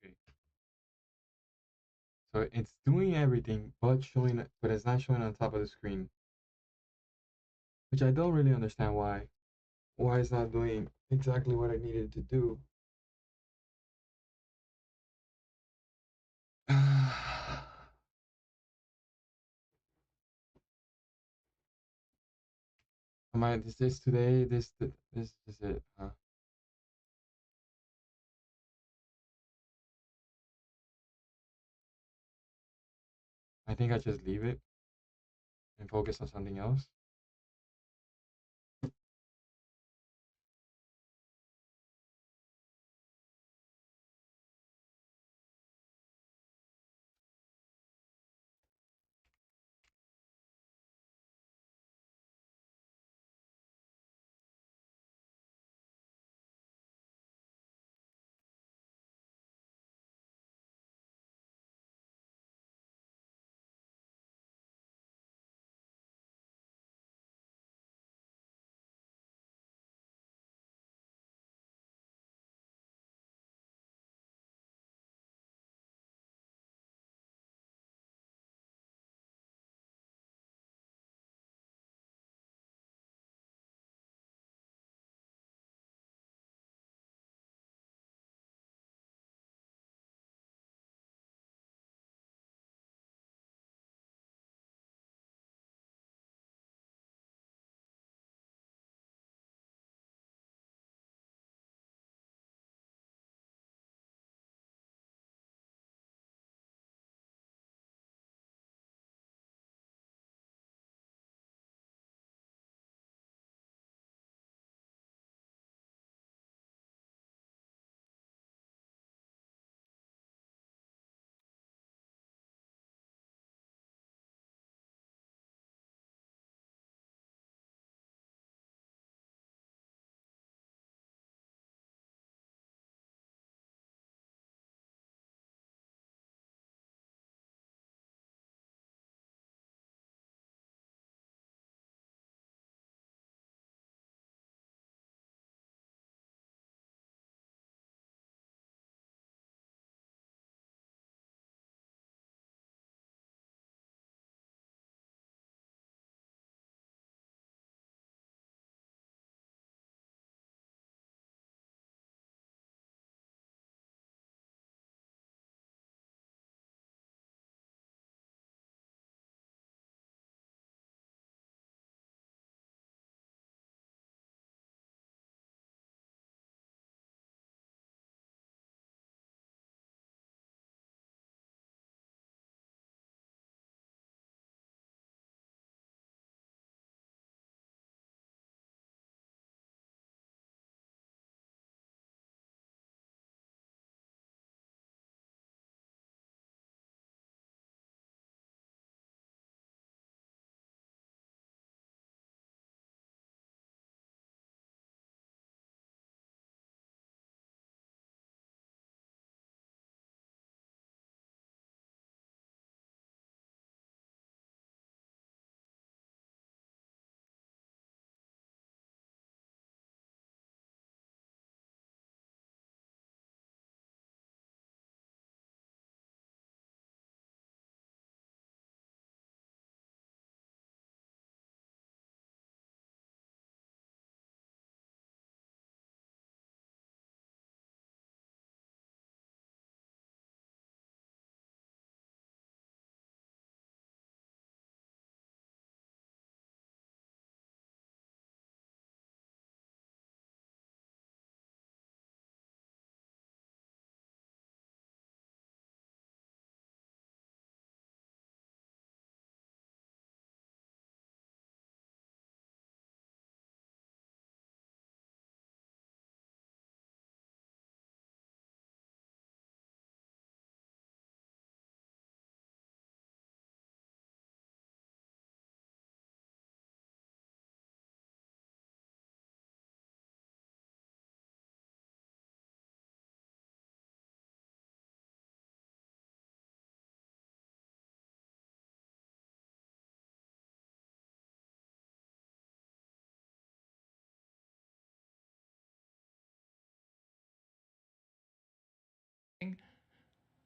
Okay. So it's doing everything but showing it, but it's not showing on top of the screen, which I don't really understand why. Why it's not doing exactly what I needed to do. Am I this today? This is it, huh? I think I just leave it and focus on something else.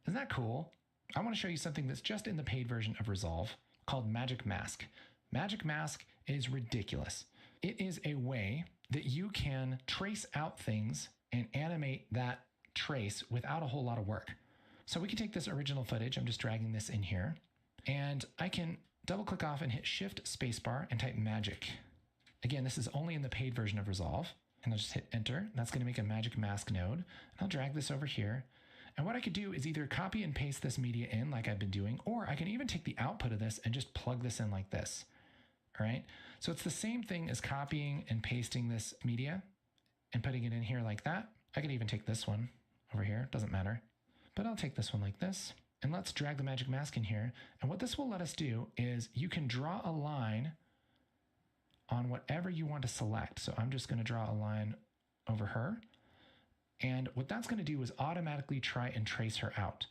Isn't that cool? I want to show you something that's just in the paid version of Resolve called Magic Mask. Magic Mask is ridiculous. It is a way that you can trace out things and animate that trace without a whole lot of work. So we can take this original footage, I'm just dragging this in here, and I can double click off and hit Shift Spacebar and type magic. Again, this is only in the paid version of Resolve, and I'll just hit enter. That's going to make a Magic Mask node. And I'll drag this over here. And what I could do is either copy and paste this media in like I've been doing, or I can even take the output of this and just plug this in like this. All right. So it's the same thing as copying and pasting this media and putting it in here like that. I could even take this one over here. Doesn't matter. But I'll take this one like this. And let's drag the Magic Mask in here. And what this will let us do is you can draw a line on whatever you want to select. So I'm just going to draw a line over her. And what that's going to do is automatically try and trace her out.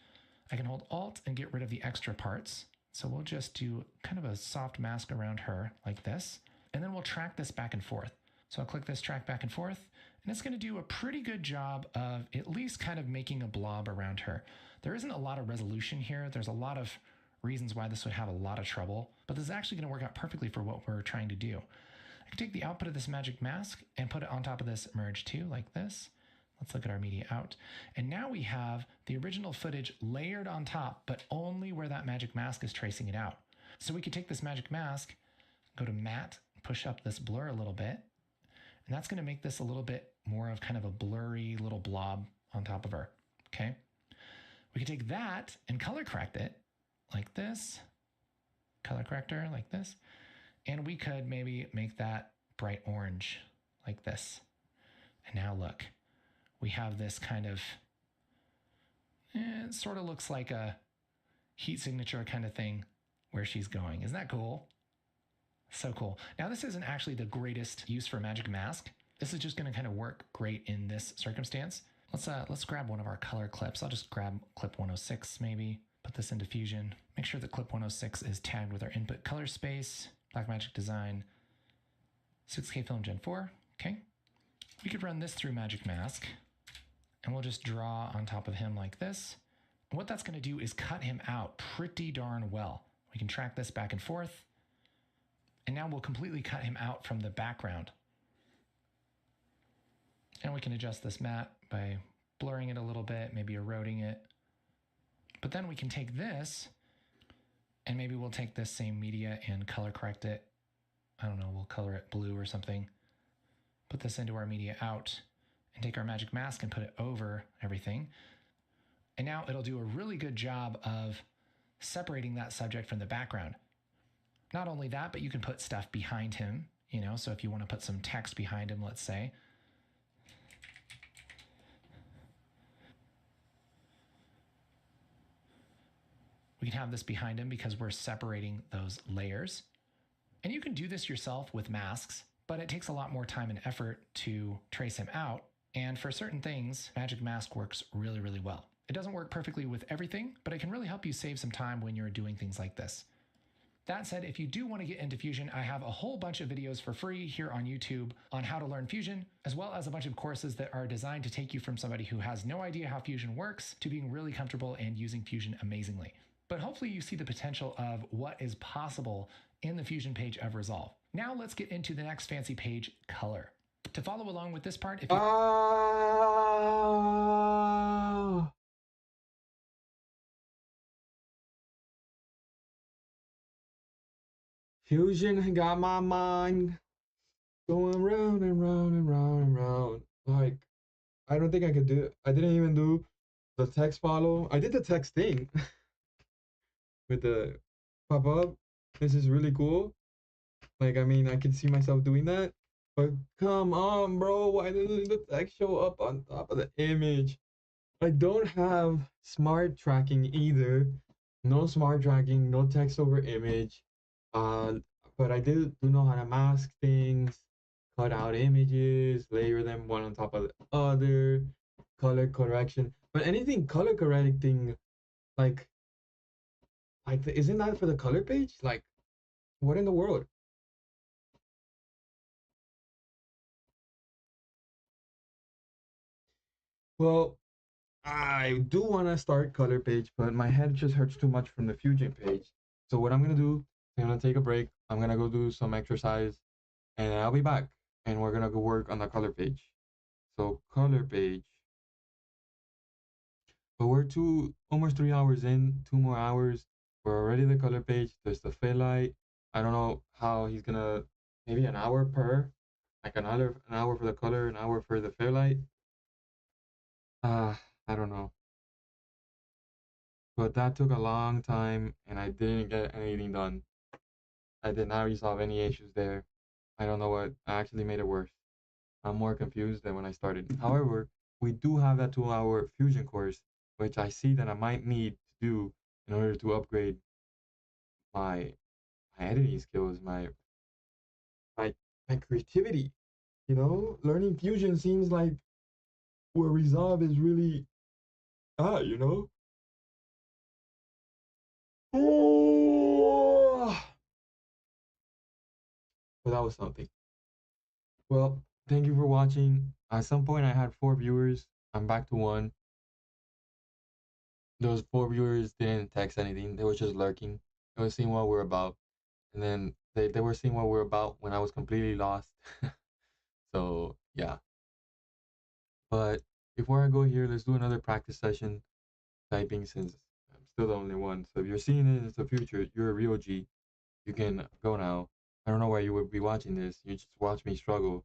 I can hold Alt and get rid of the extra parts. So we'll just do kind of a soft mask around her like this. And then we'll track this back and forth. So I'll click this track back and forth. And it's going to do a pretty good job of at least kind of making a blob around her. There isn't a lot of resolution here. There's a lot of reasons why this would have a lot of trouble. But this is actually going to work out perfectly for what we're trying to do. I can take the output of this Magic Mask and put it on top of this Merge 2 like this. Let's look at our media out. And now we have the original footage layered on top, but only where that Magic Mask is tracing it out. So we could take this Magic Mask, go to Matte, push up this blur a little bit, and that's going to make this a little bit more of kind of a blurry little blob on top of her, okay? We could take that and color correct it like this, color corrector like this, and we could maybe make that bright orange like this. And now look. We have this kind of, it sort of looks like a heat signature kind of thing where she's going. Isn't that cool? So cool. Now this isn't actually the greatest use for Magic Mask. This is just going to kind of work great in this circumstance. Let's grab one of our color clips. I'll just grab clip 106 maybe, put this into Fusion. Make sure that clip 106 is tagged with our input color space, Blackmagic Design, 6K Film Gen 4, okay? We could run this through Magic Mask. And we'll just draw on top of him like this. And what that's going to do is cut him out pretty darn well. We can track this back and forth. And now we'll completely cut him out from the background. And we can adjust this matte by blurring it a little bit, maybe eroding it. But then we can take this, and maybe we'll take this same media and color correct it. I don't know, we'll color it blue or something. Put this into our media out. And take our Magic Mask and put it over everything. And now it'll do a really good job of separating that subject from the background. Not only that, but you can put stuff behind him, you know, so if you want to put some text behind him, let's say. We can have this behind him because we're separating those layers. And you can do this yourself with masks, but it takes a lot more time and effort to trace him out. And for certain things, Magic Mask works really, really well. It doesn't work perfectly with everything, but it can really help you save some time when you're doing things like this. That said, if you do want to get into Fusion, I have a whole bunch of videos for free here on YouTube on how to learn Fusion, as well as a bunch of courses that are designed to take you from somebody who has no idea how Fusion works to being really comfortable and using Fusion amazingly. But hopefully you see the potential of what is possible in the Fusion page of Resolve. Now let's get into the next fancy page, color. To follow along with this part, if you... Fusion got my mind going round and round and round and round. Like, I don't think I could do it. I didn't even do the text follow. I did the text thing with the pop-up. This is really cool. Like, I mean, I can see myself doing that. But come on, bro. Why doesn't the text show up on top of the image? I don't have smart tracking either. No smart tracking, no text over image. But I do know how to mask things, cut out images, layer them one on top of the other, color correction. But anything color correcting, like isn't that for the color page? Like, what in the world? Well, I do want to start color page, but my head just hurts too much from the Fusion page. So what I'm gonna do, I'm gonna take a break. I'm gonna go do some exercise, and I'll be back. And we're gonna go work on the color page. So color page. But we're almost 3 hours in. 2 more hours. We're already the color page. There's the fill light. I don't know how he's gonna. Maybe an hour per. Like an hour for the color, an hour for the fill light. I don't know. But that took a long time, and I didn't get anything done. I did not resolve any issues there. I don't know what actually made it worse. I'm more confused than when I started. However, we do have that 2 hour fusion course, which I see that I might need to do in order to upgrade my my editing skills, my my creativity. You know, learning fusion seems like where resolve is really you know. Oh, but that was something. Well, thank you for watching. At some point, I had 4 viewers. I'm back to one. Those 4 viewers didn't text anything. They were just lurking. They were seeing what we're about. And then they were seeing what we're about when I was completely lost. So, yeah. But before I go here, let's do another practice session typing since I'm still the only one. So if you're seeing it in the future, you're a real G. You can go now. I don't know why you would be watching this. You just watch me struggle.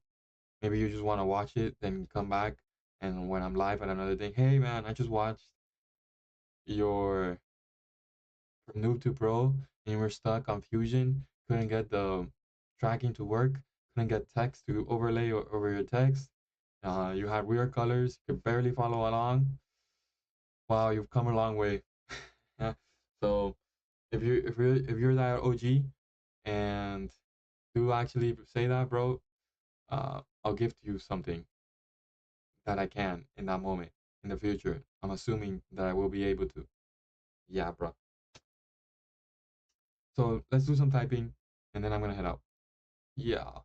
Maybe you just want to watch it, then come back. And when I'm live on another thing, hey man, I just watched your from noob to pro and you were stuck on Fusion, couldn't get the tracking to work, couldn't get text to overlay over your text. You had weird colors, you could barely follow along. Wow, you've come a long way. Yeah. So if you're that OG and do actually say that, bro, I'll gift you something that I can in that moment in the future. I'm assuming that I will be able to. Yeah, bro. So let's do some typing and then I'm gonna head out. Yeah.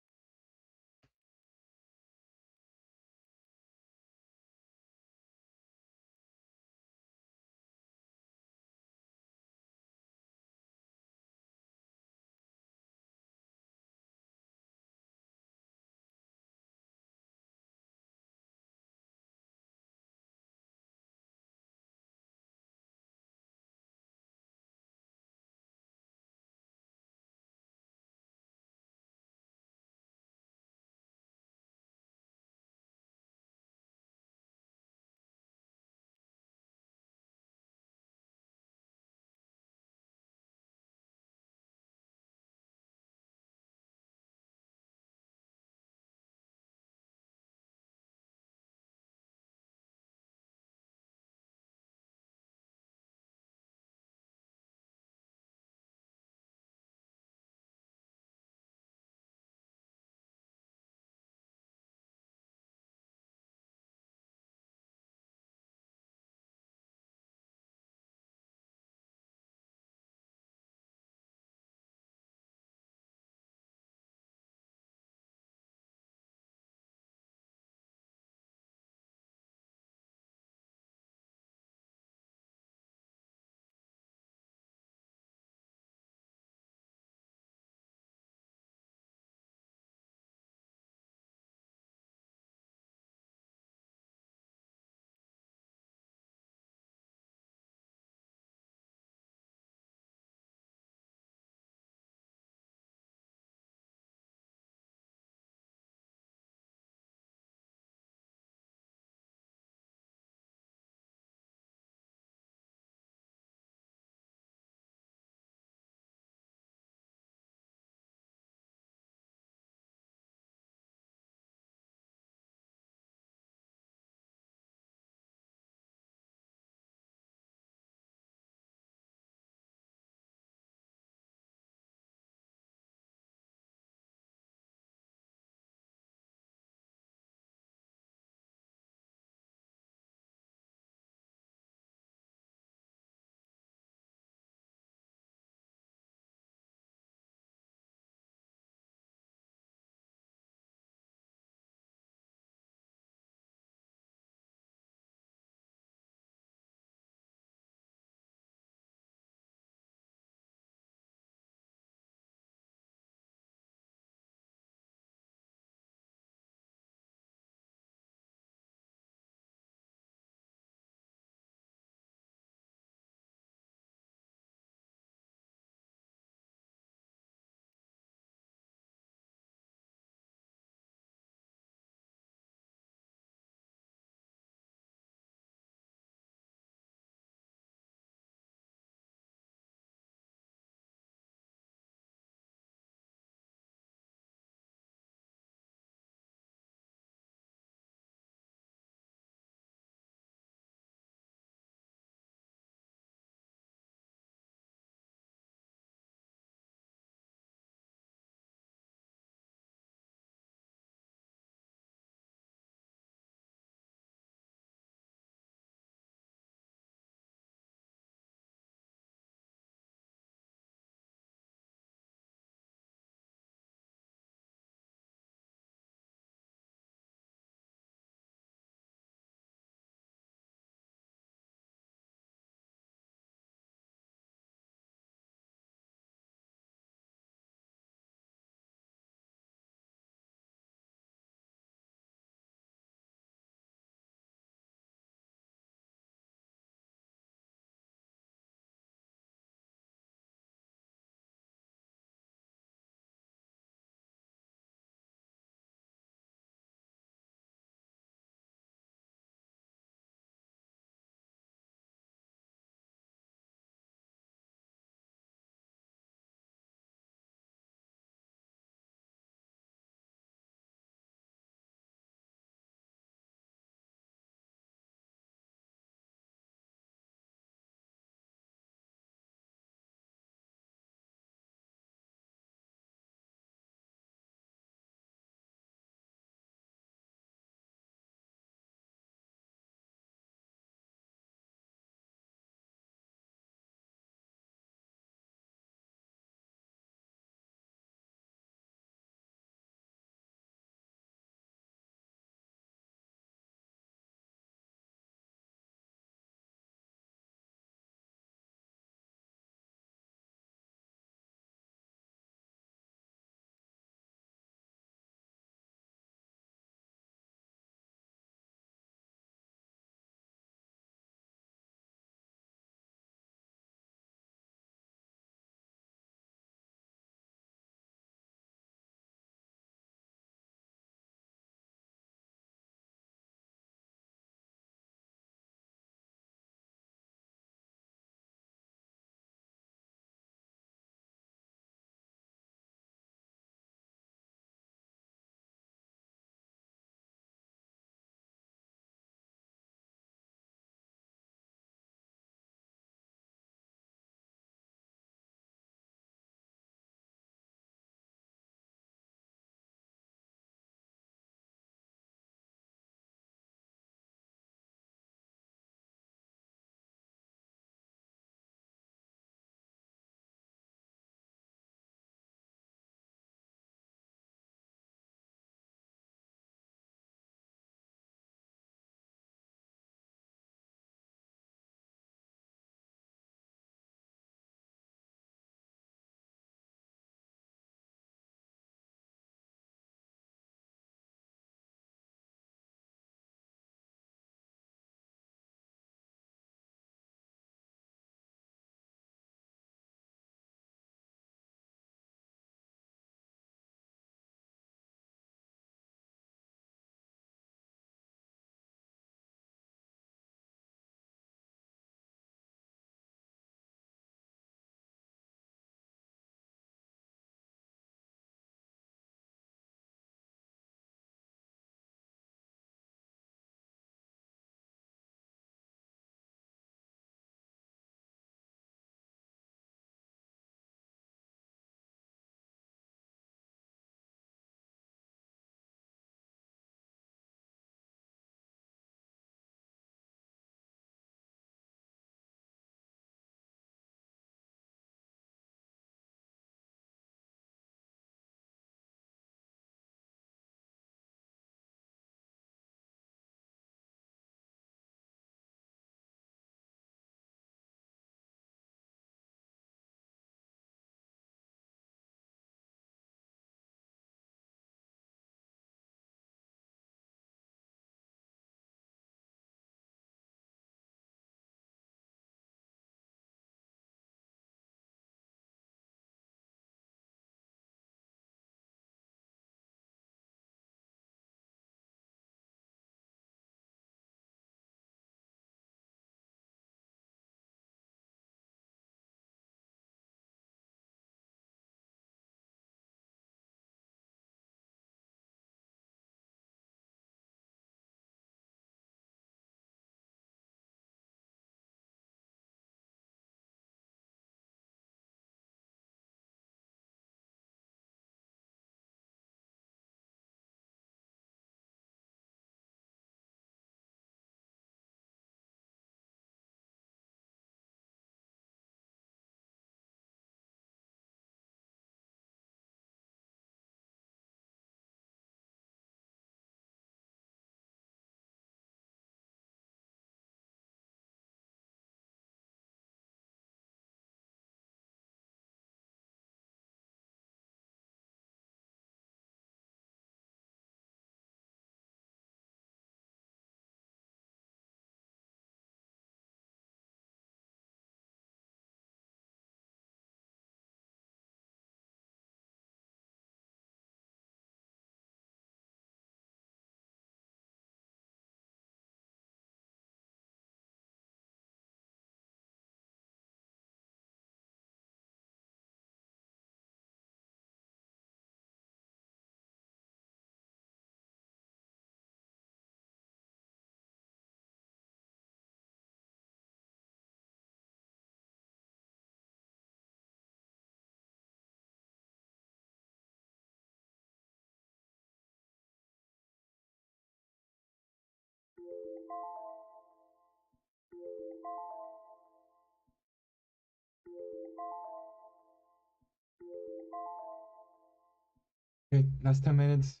Okay, that's 10 minutes.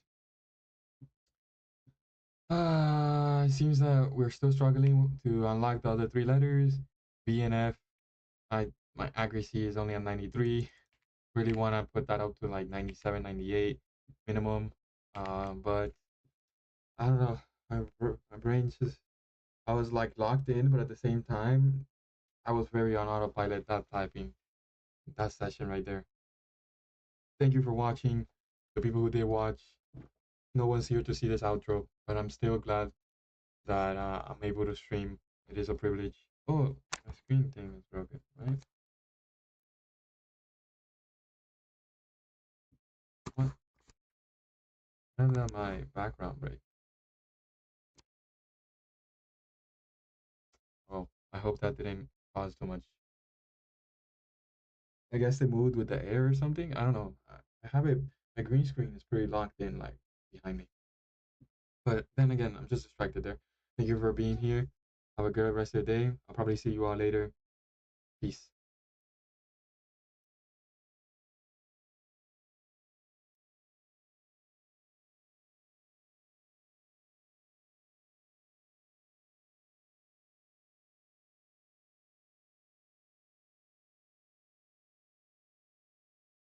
It seems that we're still struggling to unlock the other 3 letters. B and F. My accuracy is only at 93. Really want to put that up to like 97, 98 minimum. But I don't know. My brain just, I was like locked in, but at the same time, I was very on autopilot that typing, that session right there. Thank you for watching. The people who did watch, no one's here to see this outro, but I'm still glad that I'm able to stream. It is a privilege. Oh, my screen thing is broken, right? What? How did my background break? Oh, I hope that didn't cause too much. I guess they moved with the air or something. I don't know. I have it. My green screen is pretty locked in, like behind me. But then again, I'm just distracted there. Thank you for being here. Have a good rest of the day. I'll probably see you all later. Peace.